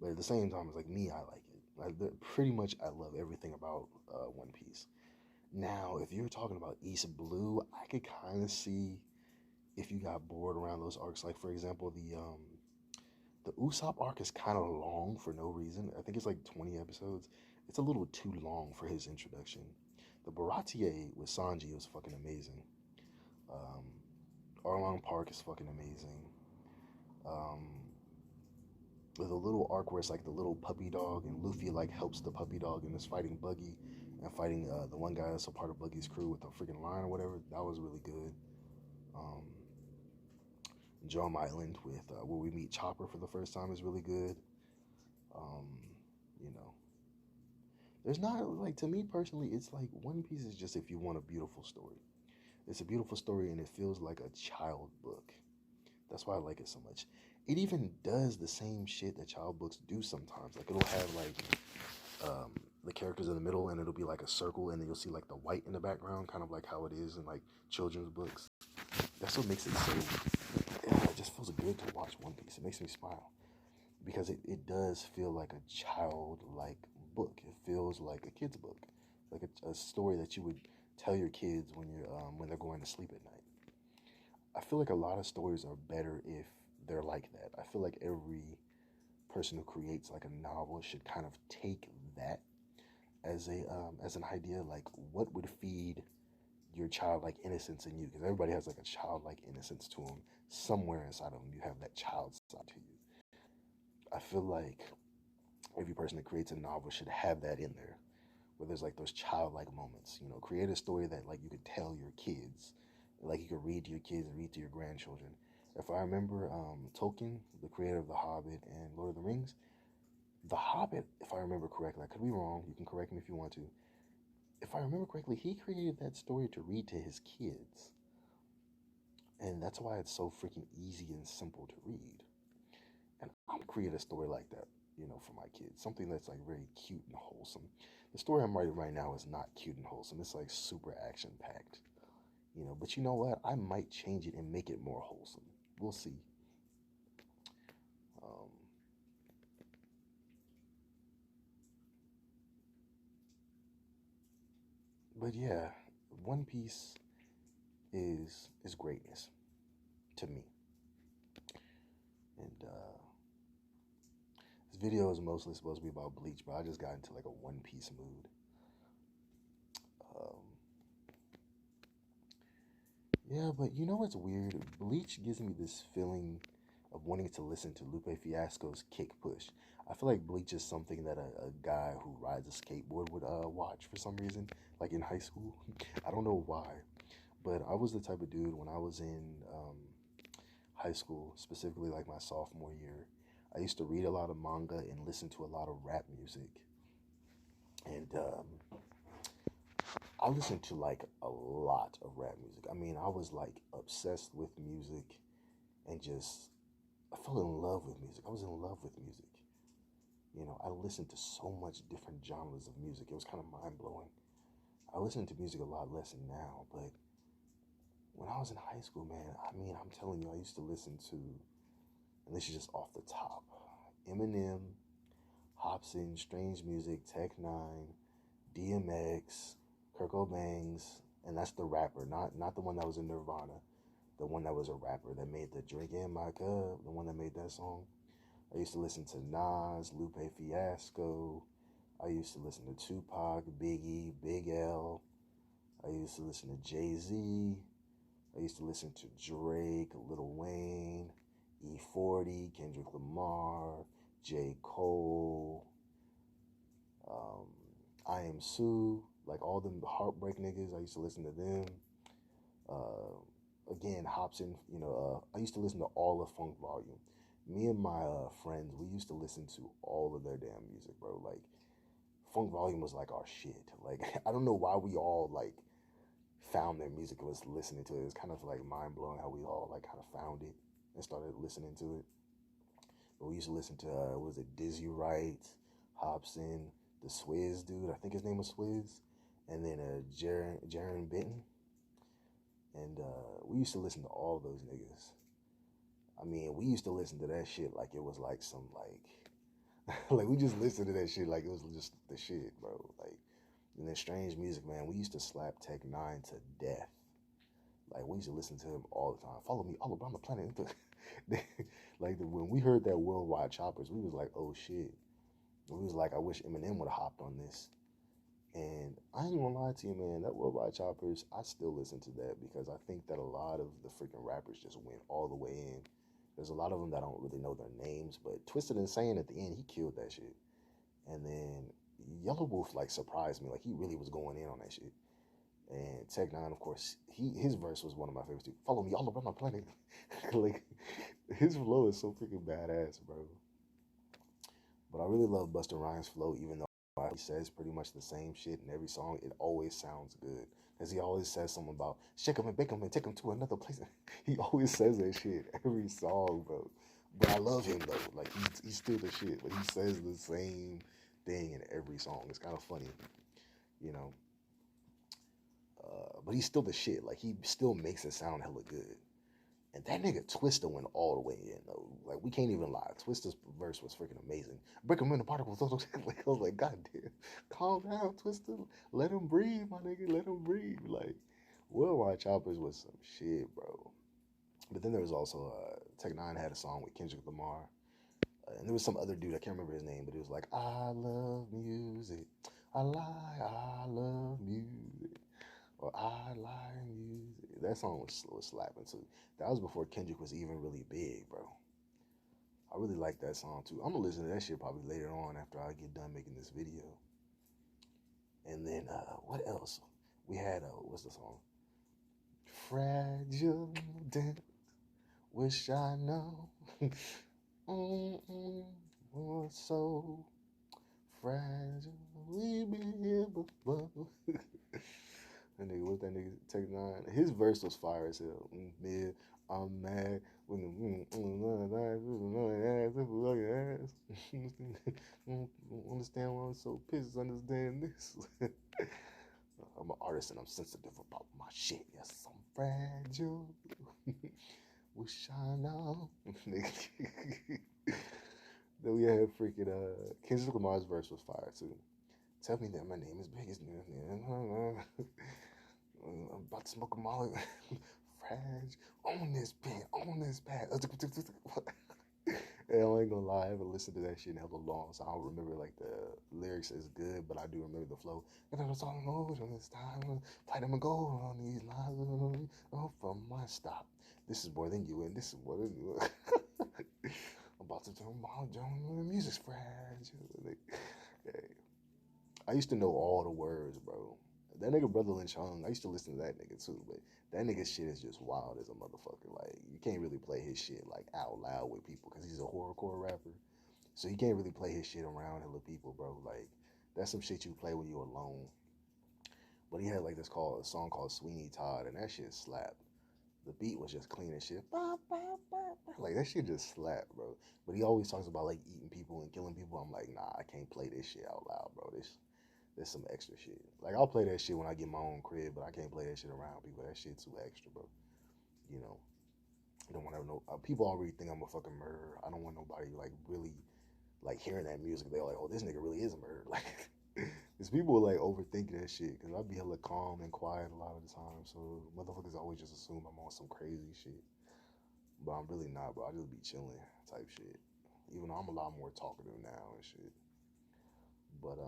But at the same time, it's like me, I like it. Pretty much, I love everything about One Piece. Now, if you're talking about East Blue, I could kind of see if you got bored around those arcs. Like for example, the Usopp arc is kind of long for no reason. I think it's like 20 episodes. It's a little too long for his introduction. The Baratier with Sanji was fucking amazing. Um, Arlong Park is fucking amazing. Um, with a little arc where it's like the little puppy dog and Luffy like helps the puppy dog and is fighting Buggy and fighting the one guy that's a part of Buggy's crew with the freaking lion or whatever. That was really good. Um, Drum Island with where we meet Chopper for the first time is really good. Um, you know, There's not like to me personally, it's like One Piece is just if you want a beautiful story. It's a beautiful story and it feels like a child book. That's why I like it so much. It even does the same shit that child books do sometimes. Like it'll have um, the characters in the middle and it'll be like a circle and then you'll see like the white in the background, kind of like how it is in like children's books. That's what makes it so. Yeah, it just feels good to watch One Piece. It makes me smile because it does feel like a childlike book. It feels like a kid's book, like a story that you would tell your kids when they're going to sleep at night. I feel like a lot of stories are better if they're like that. I feel like every person who creates like a novel should kind of take that as an idea, like what would feed your childlike innocence in you, because everybody has like a childlike innocence to them somewhere inside of them. You have that child side to you. I feel like every person that creates a novel should have that in there, where there's like those childlike moments. You know, create a story that like you could tell your kids, like you could read to your kids and read to your grandchildren. If I remember, Tolkien, the creator of The Hobbit and Lord of the Rings, The Hobbit, if I remember correctly, I could be wrong. You can correct me if you want to. If I remember correctly, he created that story to read to his kids, and that's why it's so freaking easy and simple to read. And I'm gonna create a story like that, you know, for my kids. Something that's like very cute and wholesome. The story I'm writing right now is not cute and wholesome. It's like super action packed, you know. But you know what? I might change it and make it more wholesome. We'll see. Um, but yeah, One Piece is greatness to me. And this video is mostly supposed to be about Bleach, but I just got into like a One Piece mood. Um, Yeah, but you know what's weird? Bleach gives me this feeling of wanting to listen to Lupe Fiasco's Kick Push. I feel like Bleach is something that a guy who rides a skateboard would watch for some reason, like in high school. I don't know why, but I was the type of dude when I was in high school, specifically like my sophomore year. I used to read a lot of manga and listen to a lot of rap music. And I listened to like a lot of rap music. I mean, I was like obsessed with music and just I fell in love with music. I was in love with music. You know, I listened to so much different genres of music. It was kind of mind blowing. I listen to music a lot less now, but when I was in high school, man, I mean, I'm telling you, I used to listen to, and this is just off the top, Eminem, Hobson, Strange Music, Tech Nine, DMX, Kurt Cobain's, and that's the rapper, not the one that was in Nirvana, the one that was a rapper that made the Drink in My Cup, the one that made that song. I used to listen to Nas, Lupe Fiasco. I used to listen to Tupac, Biggie, Big L. I used to listen to Jay-Z. I used to listen to Drake, Lil Wayne, E40, Kendrick Lamar, J. Cole, um, I Am Sue, like all them heartbreak niggas. I used to listen to them. Again, Hobson, you know, I used to listen to all of Funk Volume. Me and my friends, we used to listen to all of their damn music, bro. Like, Funk Volume was like our shit. Like, I don't know why we all, like, found their music and was listening to it. It was kind of, like, mind-blowing how we all, like, kind of found it and started listening to it. But we used to listen to, what was it, Dizzy Wright, Hobson, the Swizz dude. I think his name was Swizz. And then Jaron Benton. And we used to listen to all those niggas. I mean, we used to listen to that shit like it was like some like we just listened to that shit like it was just the shit, bro. Like, and then Strange Music, man, we used to slap Tech Nine to death. Like, we used to listen to him all the time. Follow me all around the planet. Like, when we heard that Worldwide Choppers, we was like, oh shit. We was like, I wish Eminem would have hopped on this. And I ain't gonna lie to you, man, that Worldwide Choppers, I still listen to that because I think that a lot of the freaking rappers just went all the way in. There's a lot of them that I don't really know their names, but Twisted Insane at the end, he killed that shit. And then Yellow Wolf, like, surprised me. Like, he really was going in on that shit. And Tech Nine, of course, his verse was one of my favorites too. Follow me all around my planet. Like, his flow is so freaking badass, bro. But I really love Busta Rhymes' flow, even though He says pretty much the same shit in every song. It always sounds good. Because he always says something about shake him and bake him and take him to another place. He always says that shit every song, bro. But I love him though. Like he's still the shit. But he says the same thing in every song. It's kind of funny, you know. But he's still the shit. Like he still makes it sound hella good. And that nigga Twista went all the way in though. Like we can't even lie. Twista's verse was freaking amazing. Break him into particles. Like I was like, God damn, calm down, Twista. Let him breathe, my nigga. Let him breathe. Like Worldwide Choppers was some shit, bro. But then there was also Tech Nine had a song with Kendrick Lamar. And there was some other dude, I can't remember his name, but it was like, I love music. I love music. Or I like music. That song was slapping too. That was before Kendrick was even really big, bro. I really like that song too. I'm gonna listen to that shit probably later on after I get done making this video. And then what else? We had what's the song? Fragile Dance. Wish I know. So fragile. We been here before. That nigga, what's that nigga? Tech Nine. His verse was fire as hell. Yeah, I'm mad when the understand why I'm so pissed. Understand this. I'm an artist and I'm sensitive about my shit. Yes, I'm fragile. Wish I know. Then we had freaking Kendrick Lamar's verse was fire too. Tell me that my name is big as I'm about to smoke a molly. Frag on this pen, on this pad. And I ain't gonna lie, I haven't listened to that shit in hella long, so I don't remember like the lyrics is good, but I do remember the flow. And I was all on this time, fight them and go on these lines. Oh, from my stop. This is more than you, and this is more than you. I'm about to turn my Jones. The music's fragile. Hey. I used to know all the words, bro. That nigga Brother Lynch Hung, I used to listen to that nigga too, but that nigga shit is just wild as a motherfucker. Like, you can't really play his shit, like, out loud with people, because he's a horrorcore rapper. So you can't really play his shit around hella people, bro. Like, that's some shit you play when you're alone. But he had, like, a song called Sweeney Todd, and that shit slapped. The beat was just clean as shit. Like, that shit just slapped, bro. But he always talks about, like, eating people and killing people. I'm like, nah, I can't play this shit out loud, bro. There's some extra shit. Like, I'll play that shit when I get my own crib, but I can't play that shit around people. That shit too extra, bro. You know, I don't want to know. People already think I'm a fucking murderer. I don't want nobody, like, really, like, hearing that music. They're like, oh, this nigga really is a murderer. Like, because people like overthink that shit. Because I be hella calm and quiet a lot of the time. So motherfuckers always just assume I'm on some crazy shit. But I'm really not, bro. I just be chilling type shit. Even though I'm a lot more talkative now and shit. But,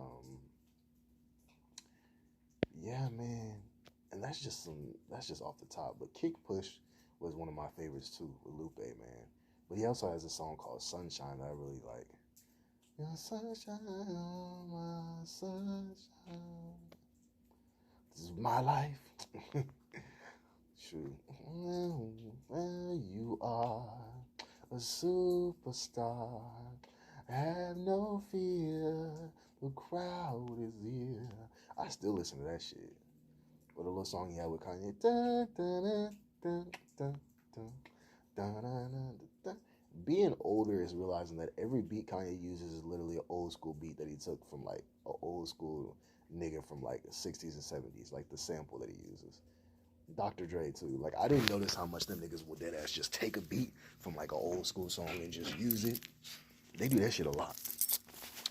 yeah, man. And that's just off the top. But Kick Push was one of my favorites too with Lupe, man. But he also has a song called Sunshine that I really like. Your sunshine, my sunshine. This is my life. True. Well, you are a superstar. Have no fear. The crowd is here. I still listen to that shit. But a little song he had with Kanye. Dun, dun, dun, dun, dun, dun, dun, dun, dun, dun. Being older is realizing that every beat Kanye uses is literally an old school beat that he took from like an old school nigga from like the 60s and 70s, like the sample that he uses. Dr. Dre too. Like I didn't notice how much them niggas would dead ass just take a beat from like an old school song and just use it. They do that shit a lot.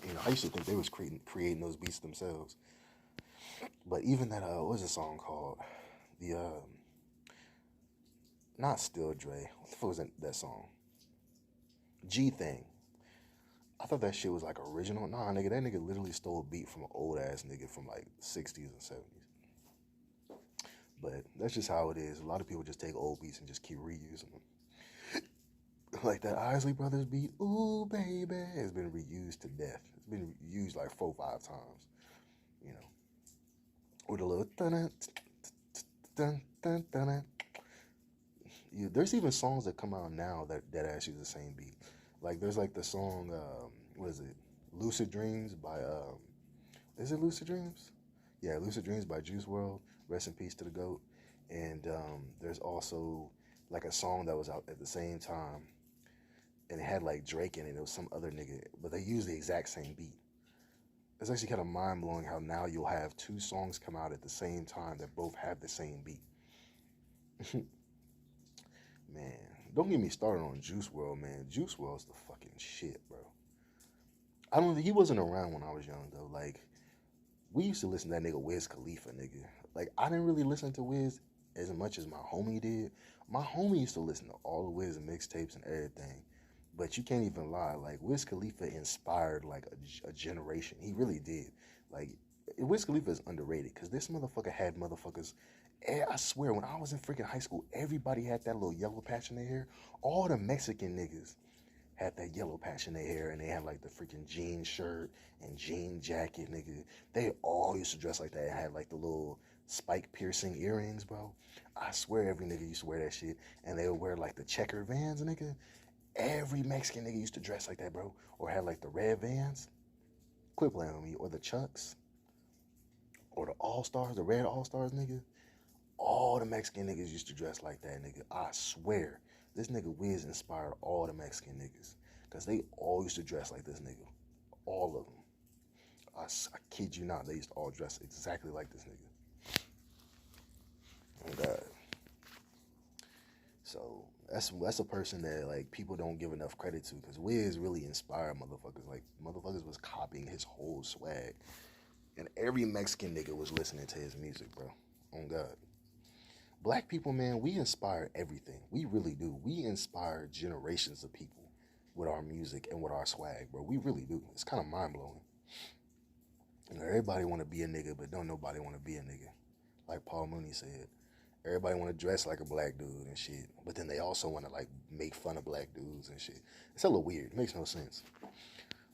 You know, I used to think they was creating those beats themselves. But even that, what was the song called? The, not Still Dre. What the fuck was that song? G Thing. I thought that shit was like original. Nah, nigga, that nigga literally stole a beat from an old ass nigga from like 60s and 70s. But that's just how it is. A lot of people just take old beats and just keep reusing them. Like that Isley Brothers beat, ooh baby, has been reused to death. It's been used like 4 or 5 times, you know. With a little dun dun dun dun. There's even songs that come out now that actually the same beat. Like there's like the song, what is it? Lucid Dreams by Is it Lucid Dreams? Yeah, Lucid Dreams by Juice World. Rest in peace to the GOAT. And there's also like a song that was out at the same time, and it had like Drake in it. It was some other nigga, but they used the exact same beat. It's actually kind of mind blowing how now you'll have two songs come out at the same time that both have the same beat. Man, don't get me started on Juice World, man. Juice World's the fucking shit, bro. I don't. He wasn't around when I was young though. Like we used to listen to that nigga Wiz Khalifa, nigga. Like I didn't really listen to Wiz as much as my homie did. My homie used to listen to all the Wiz mixtapes and everything. But you can't even lie. Like Wiz Khalifa inspired like a generation. He really did. Like Wiz Khalifa is underrated because this motherfucker had motherfuckers. I swear, when I was in freaking high school, everybody had that little yellow patch in their hair. All the Mexican niggas had that yellow patch in their hair, and they had like the freaking jean shirt and jean jacket, nigga. They all used to dress like that and had like the little spike piercing earrings, bro. I swear every nigga used to wear that shit, and they would wear like the checker Vans, nigga. Every Mexican nigga used to dress like that, bro. Or had like the red Vans. Quit playing with me. Or the Chucks. Or the All-Stars, the red All-Stars, nigga. All the Mexican niggas used to dress like that, nigga. I swear. This nigga Wiz inspired all the Mexican niggas. Because they all used to dress like this nigga. All of them. I kid you not. They used to all dress exactly like this nigga. Oh, God. So that's a person that like people don't give enough credit to because Wiz really inspired motherfuckers. Like motherfuckers was copying his whole swag, and every Mexican nigga was listening to his music, bro. Oh God, black people, man, we inspire everything. We really do. We inspire generations of people with our music and with our swag, bro. We really do. It's kind of mind blowing. You know, everybody want to be a nigga, but don't nobody want to be a nigga. Like Paul Mooney said. Everybody want to dress like a black dude and shit, but then they also want to like make fun of black dudes and shit. It's a little weird. It makes no sense.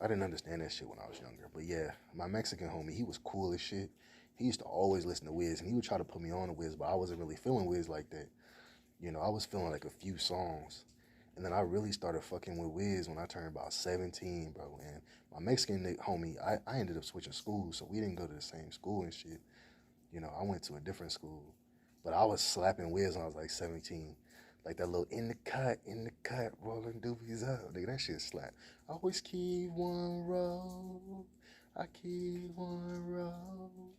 I didn't understand that shit when I was younger. But yeah, my Mexican homie, he was cool as shit. He used to always listen to Wiz, and he would try to put me on to Wiz, but I wasn't really feeling Wiz like that. You know, I was feeling like a few songs. And then I really started fucking with Wiz when I turned about 17, bro. And my Mexican homie, I ended up switching schools, so we didn't go to the same school and shit. You know, I went to a different school. But I was slapping Wiz when I was like 17. Like that little in the cut, rolling doobies up. Nigga, that shit slap. I always keep one roll. I keep one roll.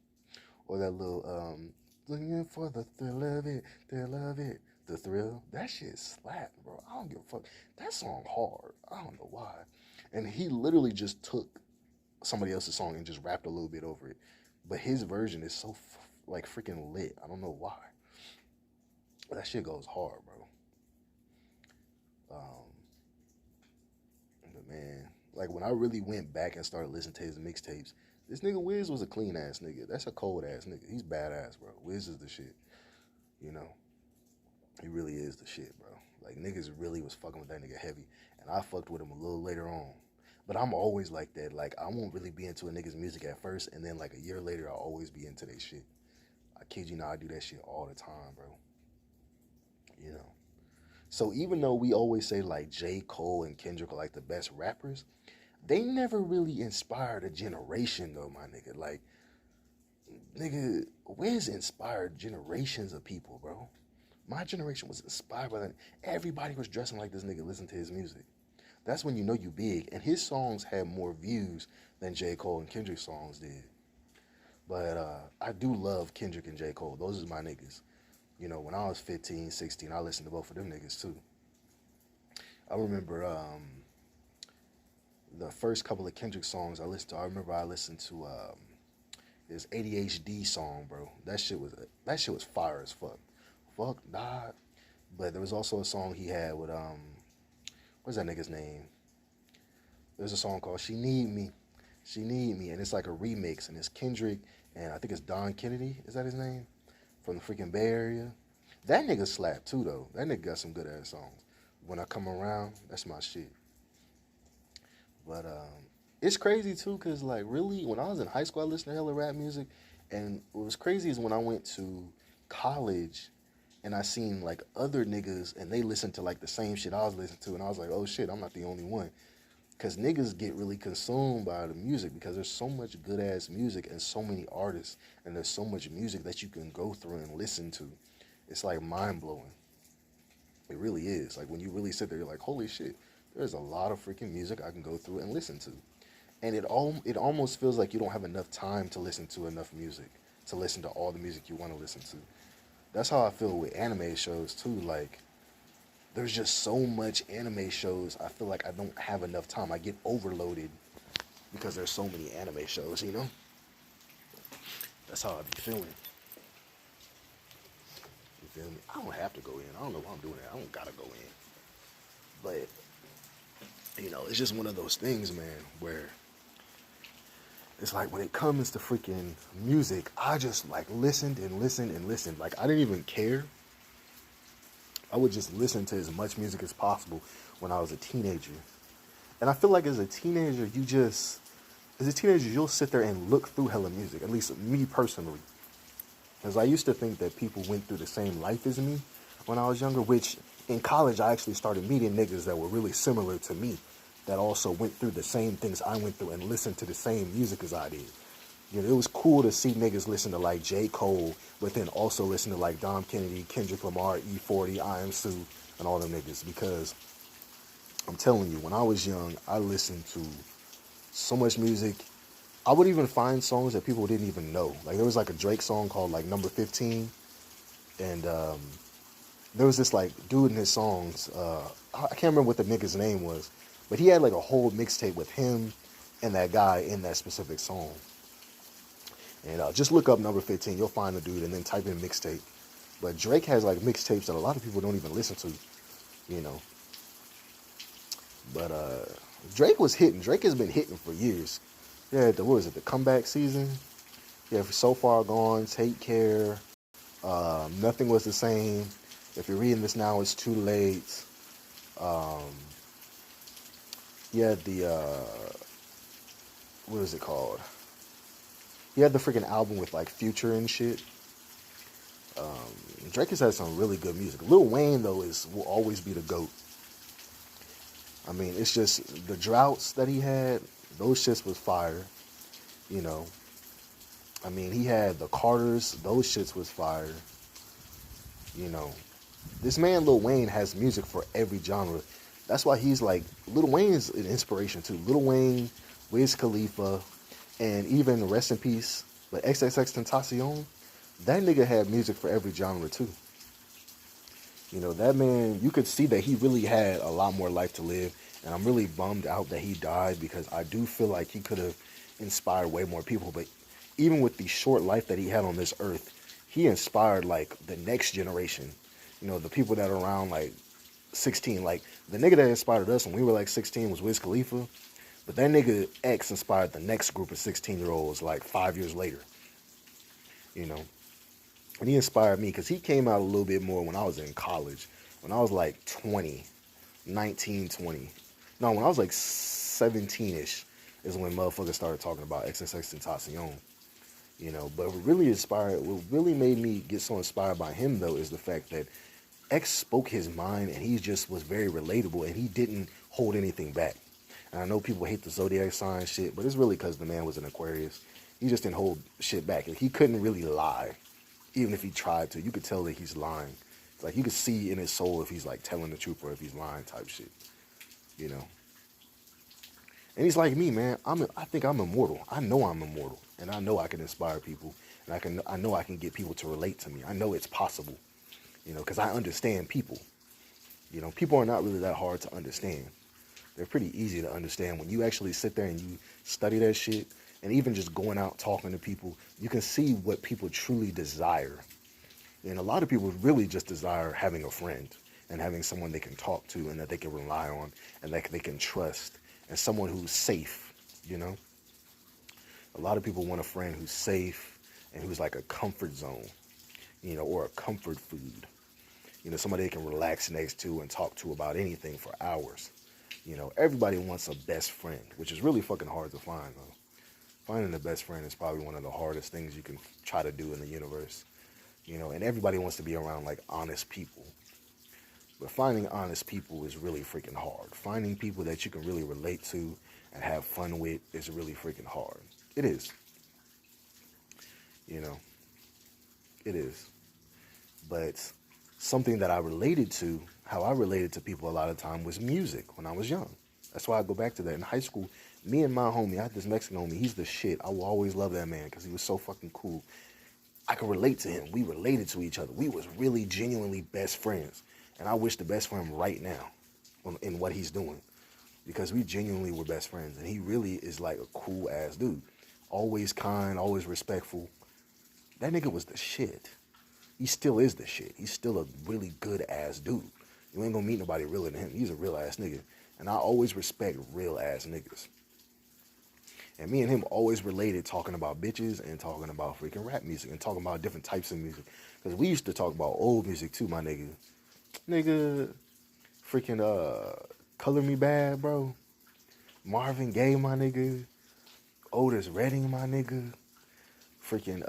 Or that little, looking for the thrill of it, the thrill. That shit slap, bro. I don't give a fuck. That song hard. I don't know why. And he literally just took somebody else's song and just rapped a little bit over it. But his version is so like freaking lit. I don't know why. That shit goes hard, bro. But man, like when I really went back and started listening to his mixtapes, this nigga Wiz was a clean ass nigga. That's a cold ass nigga. He's badass, bro. Wiz is the shit. You know, he really is the shit, bro. Like niggas really was fucking with that nigga heavy, and I fucked with him a little later on. But I'm always like that. Like I won't really be into a nigga's music at first, and then like a year later, I'll always be into their shit. I kid you not, I do that shit all the time, bro. You know. So even though we always say like J. Cole and Kendrick are like the best rappers, they never really inspired a generation though, my nigga. Like, nigga, Wiz inspired generations of people, bro. My generation was inspired by that. Everybody was dressing like this nigga, listening to his music. That's when you know you big. And his songs had more views than J. Cole and Kendrick's songs did. But I do love Kendrick and J. Cole. Those are my niggas. You know, when I was 15, 16, I listened to both of them niggas too. I remember the first couple of Kendrick songs I listened to. I remember I listened to his ADHD song, bro. That shit was fire as fuck. Fuck, nah. But there was also a song he had with what's that nigga's name? There's a song called She Need Me. She Need Me, and it's like a remix, and it's Kendrick, and I think it's Don Kennedy, is that his name? From the freaking Bay Area. That nigga slapped too, though. That nigga got some good ass songs. When I Come Around, that's my shit. But it's crazy too, cause like really, when I was in high school, I listened to hella rap music, and what was crazy is when I went to college, and I seen like other niggas, and they listened to like the same shit I was listening to, and I was like, oh shit, I'm not the only one. Because niggas get really consumed by the music because there's so much good ass music and so many artists, and there's so much music that you can go through and listen to. It's like mind blowing. It really is. Like when you really sit there, you're like, holy shit, there's a lot of freaking music I can go through and listen to. And it almost feels like you don't have enough time to listen to enough music, to listen to all the music you want to listen to. That's how I feel with anime shows too. Like there's just so much anime shows. I feel like I don't have enough time. I get overloaded because there's so many anime shows, you know? That's how I be feeling. You feel me? I don't have to go in. I don't know why I'm doing that. I don't gotta go in. But, it's just one of those things, man, where it's like when it comes to freaking music, I just like listened and listened and listened. Like I didn't even care. I would just listen to as much music as possible when I was a teenager. And I feel like as a teenager, you'll sit there and look through hella music, at least me personally. Because I used to think that people went through the same life as me when I was younger, which in college I actually started meeting niggas that were really similar to me, that also went through the same things I went through and listened to the same music as I did. It was cool to see niggas listen to like J. Cole, but then also listen to like Dom Kennedy, Kendrick Lamar, E40, I Am Sue, and all them niggas. Because I'm telling you, when I was young, I listened to so much music. I would even find songs that people didn't even know. Like there was like a Drake song called like Number 15, and there was this like dude in his songs. I can't remember what the nigga's name was, but he had like a whole mixtape with him and that guy in that specific song. And just look up Number 15, you'll find the dude, and then type in mixtape. But Drake has like mixtapes that a lot of people don't even listen to, you know. But Drake was hitting. Drake has been hitting for years. Yeah, what was it, the comeback season? Yeah, for So Far Gone, Take Care, Nothing Was the Same. If you're reading this now, it's too late. Yeah, what is it called? He had the freaking album with like Future and shit. Drake has had some really good music. Lil Wayne though will always be the GOAT. I mean, it's just the droughts that he had. Those shits was fire. You know. I mean, he had the Carters. Those shits was fire. You know. This man Lil Wayne has music for every genre. That's why he's like, Lil Wayne's an inspiration too. Lil Wayne, Wiz Khalifa, and even rest in peace, but XXXTentacion, that nigga had music for every genre too. You know, that man, you could see that he really had a lot more life to live, and I'm really bummed out that he died because I do feel like he could have inspired way more people. But even with the short life that he had on this earth, he inspired like the next generation. You know, the people that are around like 16. Like the nigga that inspired us when we were like 16 was Wiz Khalifa. But that nigga X inspired the next group of 16-year-olds like 5 years later, you know. And he inspired me because he came out a little bit more when I was in college. When I was like 20, 19, 20. No, when I was like 17-ish is when motherfuckers started talking about XXXTentacion, you know. But what really made me get so inspired by him, though, is the fact that X spoke his mind and he just was very relatable and he didn't hold anything back. And I know people hate the zodiac sign shit, but it's really because the man was an Aquarius. He just didn't hold shit back. He couldn't really lie, even if he tried to. You could tell that he's lying. It's like you could see in his soul if he's like telling the truth or if he's lying type shit, you know. And he's like me, man. I think I'm immortal. I know I'm immortal, and I know I can inspire people, and I know I can get people to relate to me. I know it's possible, you know, because I understand people. You know, people are not really that hard to understand. They're pretty easy to understand. When you actually sit there and you study that shit, and even just going out talking to people, you can see what people truly desire. And a lot of people really just desire having a friend and having someone they can talk to and that they can rely on and that they can trust and someone who's safe, you know? A lot of people want a friend who's safe and who's like a comfort zone, you know, or a comfort food. You know, somebody they can relax next to and talk to about anything for hours. You know, everybody wants a best friend, which is really fucking hard to find, though. Finding a best friend is probably one of the hardest things you can try to do in the universe. You know, and everybody wants to be around, like, honest people. But finding honest people is really freaking hard. Finding people that you can really relate to and have fun with is really freaking hard. It is, you know, it is. But something that I related to, how I related to people a lot of time was music when I was young. That's why I go back to that. In high school, me and my homie, I had this Mexican homie, he's the shit. I will always love that man because he was so fucking cool. I could relate to him. We related to each other. We was really genuinely best friends. And I wish the best for him right now in what he's doing. Because we genuinely were best friends. And he really is like a cool ass dude. Always kind, always respectful. That nigga was the shit. He still is the shit. He's still a really good ass dude. You ain't gonna meet nobody realer than him. He's a real ass nigga. And I always respect real ass niggas. And me and him always related talking about bitches and talking about freaking rap music and talking about different types of music. Because we used to talk about old music too, my nigga. Nigga, freaking Color Me Bad, bro. Marvin Gaye, my nigga. Otis Redding, my nigga. Freaking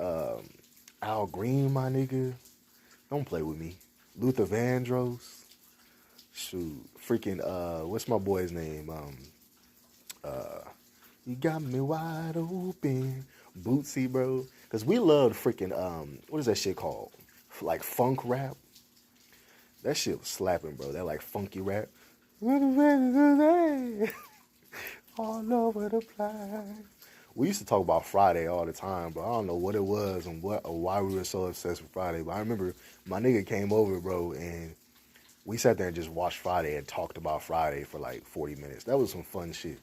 Al Green, my nigga. Don't play with me. Luther Vandross. Shoot. Freaking, what's my boy's name? You got me wide open. Bootsy, bro. Because we loved freaking, what is that shit called? Like funk rap. That shit was slapping, bro. That like funky rap. All over the place. We used to talk about Friday all the time, but I don't know what it was and what or why we were so obsessed with Friday. But I remember my nigga came over, bro, and we sat there and just watched Friday and talked about Friday for like 40 minutes. That was some fun shit.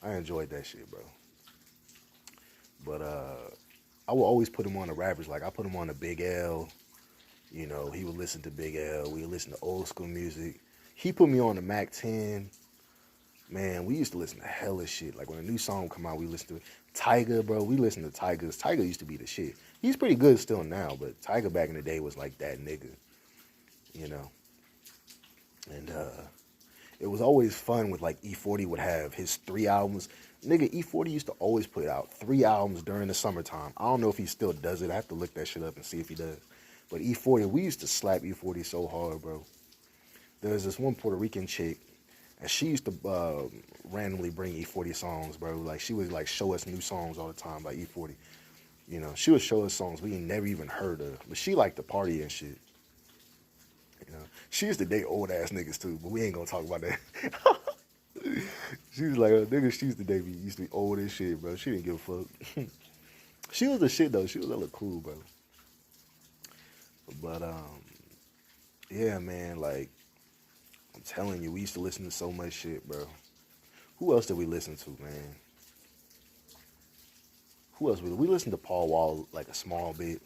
I enjoyed that shit, bro. But I will always put him on the rappers. Like I put him on the Big L. You know, he would listen to Big L. We would listen to old school music. He put me on the Mac 10. Man, we used to listen to hella shit. Like when a new song would come out, we listened to it. Tyga, bro, we listened to Tyga. Tyga used to be the shit. He's pretty good still now, but Tyga back in the day was like that nigga. You know? And it was always fun with like E40 would have his 3 albums. Nigga, E40 used to always put out 3 albums during the summertime. I don't know if he still does it. I have to look that shit up and see if he does. But E40, we used to slap E40 so hard, bro. There's this one Puerto Rican chick, and she used to randomly bring E40 songs, bro. Like, she would, like, show us new songs all the time by E40. You know, she would show us songs we ain't never even heard of. But she liked to party and shit. You know, she used to date old-ass niggas, too, but we ain't gonna talk about that. She was like, nigga, she used to date me. Used to be old as shit, bro. She didn't give a fuck. She was the shit, though. She was hella cool, bro. But, yeah, man, like, I'm telling you, we used to listen to so much shit, bro. Who else did we listen to, man? Who else? We listened to Paul Wall, like, a small bit.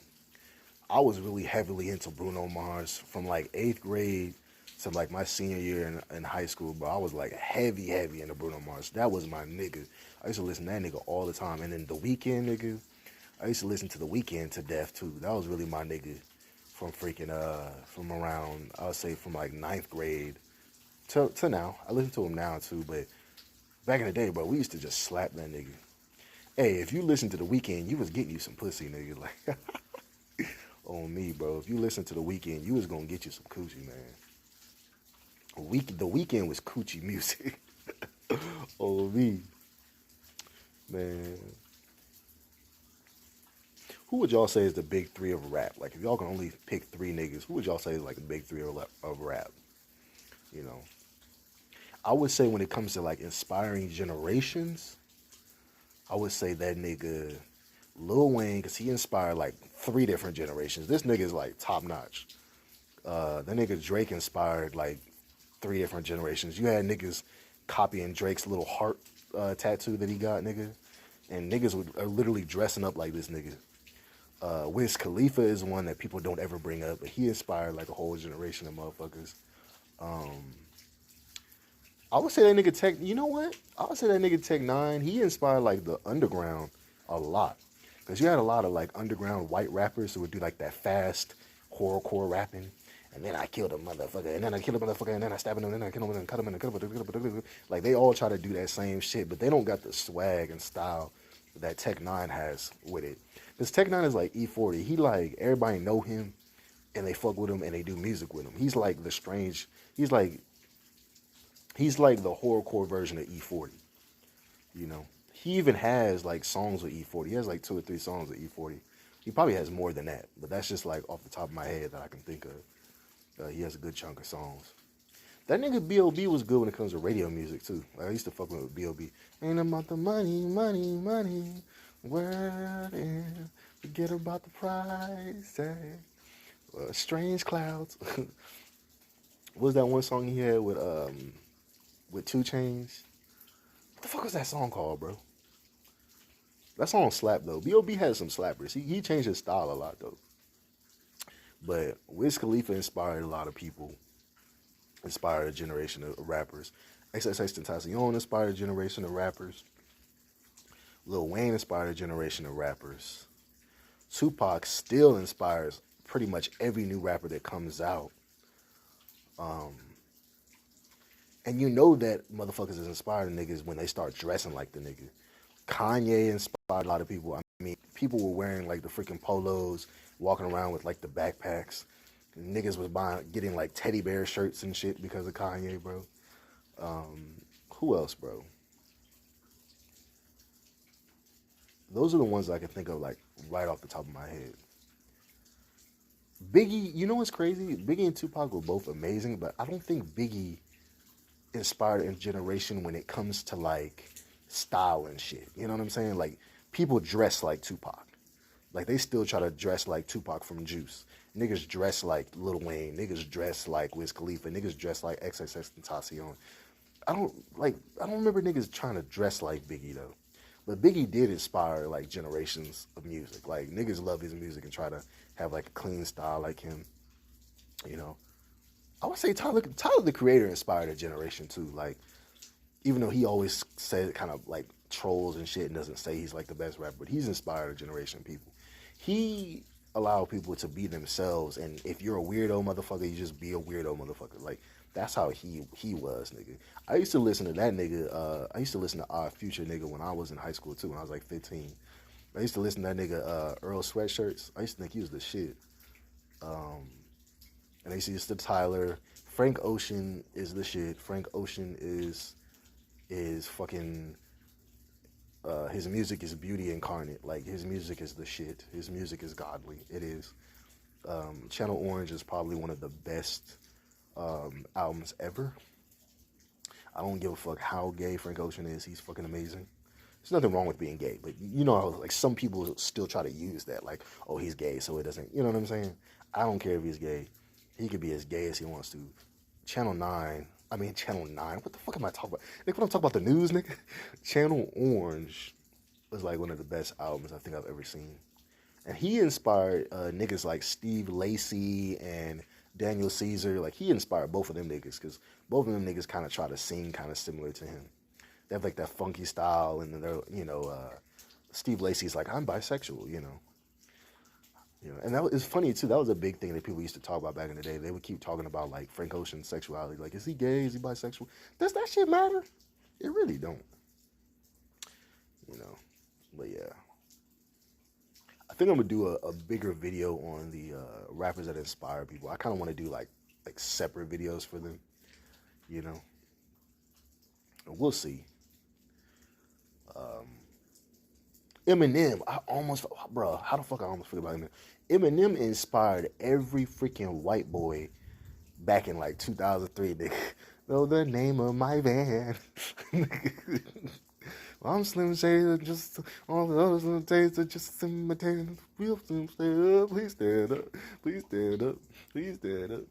I was really heavily into Bruno Mars from, like, 8th grade to, like, my senior year in high school, bro. I was, like, heavy into Bruno Mars. That was my nigga. I used to listen to that nigga all the time. And then The Weeknd, nigga. I used to listen to The Weeknd to death, too. That was really my nigga. From freaking, from around, I would say from like 9th grade to now. I listen to him now too, but back in the day, bro, we used to just slap that nigga. Hey, if you listen to The Weeknd, you was getting you some pussy, nigga. Like, on me, bro. If you listen to The Weeknd, you was gonna get you some coochie, man. The Weeknd was coochie music. On me, man. Who would y'all say is the big 3 of rap? Like, if y'all can only pick 3 niggas, who would y'all say is like the big 3 of rap? You know, I would say when it comes to like inspiring generations, I would say that nigga Lil Wayne, because he inspired like 3 different generations. This nigga is like top notch. That nigga Drake inspired like 3 different generations. You had niggas copying Drake's little heart tattoo that he got, nigga. And niggas are literally dressing up like this nigga. Wiz Khalifa is one that people don't ever bring up, but he inspired like a whole generation of motherfuckers. I would say that nigga Tech, you know what? I would say that nigga Tech 9, he inspired like the underground a lot. Because you had a lot of like underground white rappers who would do like that fast horrorcore rapping. And then I killed a motherfucker, and then I killed a motherfucker, and then I stabbed him, and then I killed him, and then cut him, and then cut him. Like, they all try to do that same shit, but they don't got the swag and style that Tech 9 has with it. Because Tech 9 is like E40. He like, everybody know him, and they fuck with him and they do music with him. He's like the strange. He's like the horrorcore version of E40. You know, he even has like songs with E40. He has like 2 or 3 songs with E40. He probably has more than that, but that's just like off the top of my head that I can think of. He has a good chunk of songs. That nigga B.O.B. was good when it comes to radio music too. Like, I used to fuck with B.O.B. Ain't about the money, money, money. Word in, forget about the price. Strange clouds. What was that one song he had with 2 Chainz? What the fuck was that song called, bro? That song slapped though. B.O.B. had some slappers. He changed his style a lot though. But Wiz Khalifa inspired a lot of people. Inspired a generation of rappers. XXXTentacion inspired a generation of rappers. Lil Wayne inspired a generation of rappers. Tupac still inspires pretty much every new rapper that comes out. And you know that motherfuckers is inspired niggas when they start dressing like the nigga. Kanye inspired a lot of people. I mean, people were wearing like the freaking polos, walking around with like the backpacks. Niggas was getting like teddy bear shirts and shit because of Kanye, bro. Who else, bro? Those are the ones I can think of like right off the top of my head. Biggie, you know what's crazy? Biggie and Tupac were both amazing, but I don't think Biggie inspired a generation when it comes to like style and shit. You know what I'm saying? Like, people dress like Tupac. Like, they still try to dress like Tupac from Juice. Niggas dress like Lil Wayne. Niggas dress like Wiz Khalifa. Niggas dress like XXXTentacion. I don't remember niggas trying to dress like Biggie though. But Biggie did inspire like generations of music. Like, niggas love his music and try to have like a clean style like him. You know, I would say Tyler the Creator inspired a generation too. Like, even though he always said kind of like trolls and shit and doesn't say he's like the best rapper, but he's inspired a generation of people. He allowed people to be themselves, and if you're a weirdo motherfucker, you just be a weirdo motherfucker. Like, that's how he was, nigga. I used to listen to that nigga. I used to listen to Odd Future, nigga, when I was in high school too, when I was like 15. I used to listen to that nigga Earl Sweatshirts. I used to think he was the shit. And I used to listen to Tyler. Frank Ocean is the shit. Frank Ocean is fucking. His music is beauty incarnate. Like, his music is the shit. His music is godly. It is. Channel Orange is probably one of the best albums ever. I don't give a fuck how gay Frank Ocean is. He's fucking amazing. There's nothing wrong with being gay, but you know how, like, some people still try to use that, like, oh, he's gay, so it doesn't, you know what I'm saying? I don't care if he's gay. He could be as gay as he wants to. Channel 9, what the fuck am I talking about? Nigga, what I'm talking about, the news, nigga? Channel Orange was like one of the best albums I think I've ever seen. And he inspired niggas like Steve Lacy and Daniel Caesar. Like, he inspired both of them niggas, because both of them niggas kind of try to sing kind of similar to him. They have like that funky style, and they're, you know, Steve Lacy's like, I'm bisexual, you know. And that was funny too. That was a big thing that people used to talk about back in the day. They would keep talking about like Frank Ocean's sexuality. Like, is he gay? Is he bisexual? Does that shit matter? It really don't. You know. But yeah. I think I'm gonna do a bigger video on the rappers that inspire people. I kind of want to do like separate videos for them. You know. We'll see. Eminem, how the fuck I almost forgot about Eminem? Eminem inspired every freaking white boy back in like 2003. Nigga. Know the name of my van. I'm Slim Shady, just all the others on the taste are just imitating real Slim Shady. Please stand up, please stand up, please stand up.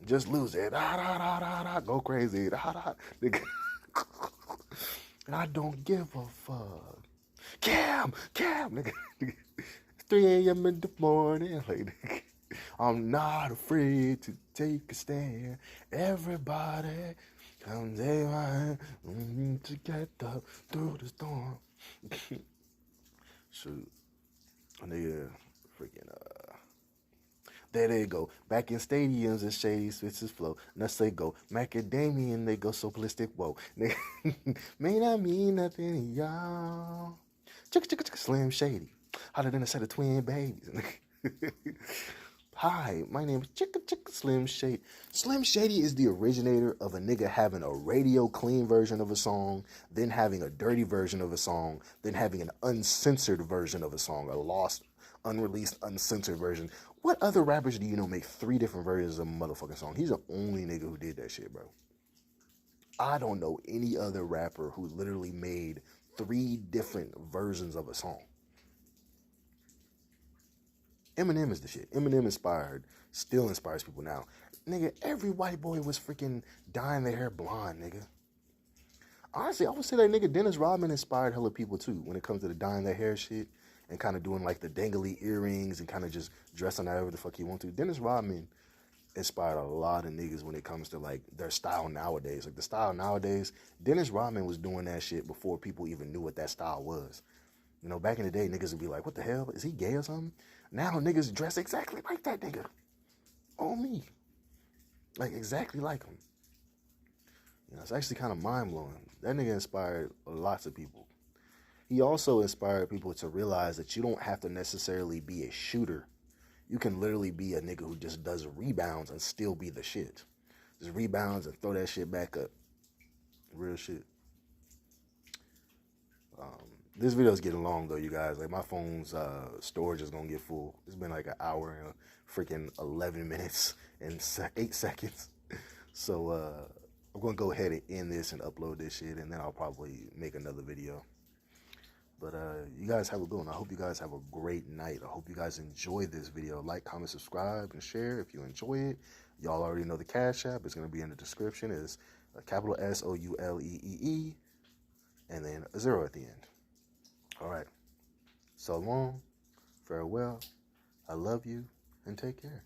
Just lose it, go crazy, nigga. I don't give a fuck. Cam, nigga. 3 a.m. in the morning, like, nigga. I'm not afraid to take a stand. Everybody, come take my hand. We need to get up through the storm. Shoot, nigga, freaking there they go. Back in stadiums and shady switches flow. Nuts they go. Macadamian, they go so ballistic. Whoa. May not mean nothing to y'all. Chicka Slim Shady. Hotter than a set of twin babies. Hi, my name is Chicka Slim Shady. Slim Shady is the originator of a nigga having a radio clean version of a song, then having a dirty version of a song, then having an uncensored version of a song, a lost, unreleased, uncensored version. What other rappers do you know make 3 different versions of a motherfucking song? He's the only nigga who did that shit, bro. I don't know any other rapper who literally made 3 different versions of a song. Eminem is the shit. Eminem still inspires people now. Nigga, every white boy was freaking dyeing their hair blonde, nigga. Honestly, I would say that nigga Dennis Rodman inspired hella people too when it comes to the dyeing their hair shit and kind of doing like the dangly earrings and kind of just dressing however the fuck you want to. Dennis Rodman inspired a lot of niggas when it comes to like their style nowadays. Like the style nowadays, Dennis Rodman was doing that shit before people even knew what that style was. You know, back in the day, niggas would be like, what the hell? Is he gay or something? Now niggas dress exactly like that nigga. On me. Like exactly like him. You know, it's actually kind of mind-blowing. That nigga inspired lots of people. He also inspired people to realize that you don't have to necessarily be a shooter. You can literally be a nigga who just does rebounds and still be the shit. Just rebounds and throw that shit back up. Real shit. This video's getting long though, you guys. Like my phone's storage is gonna get full. It's been like an hour and freaking 11 minutes and 8 seconds. So I'm gonna go ahead and end this and upload this shit, and then I'll probably make another video. But you guys have a good one. I hope you guys have a great night. I hope you guys enjoy this video. Like, comment, subscribe, and share if you enjoy it. Y'all already know the Cash App. It's going to be in the description. It's capital SOULEEE and then a 0 at the end. All right. So long. Farewell. I love you. And take care.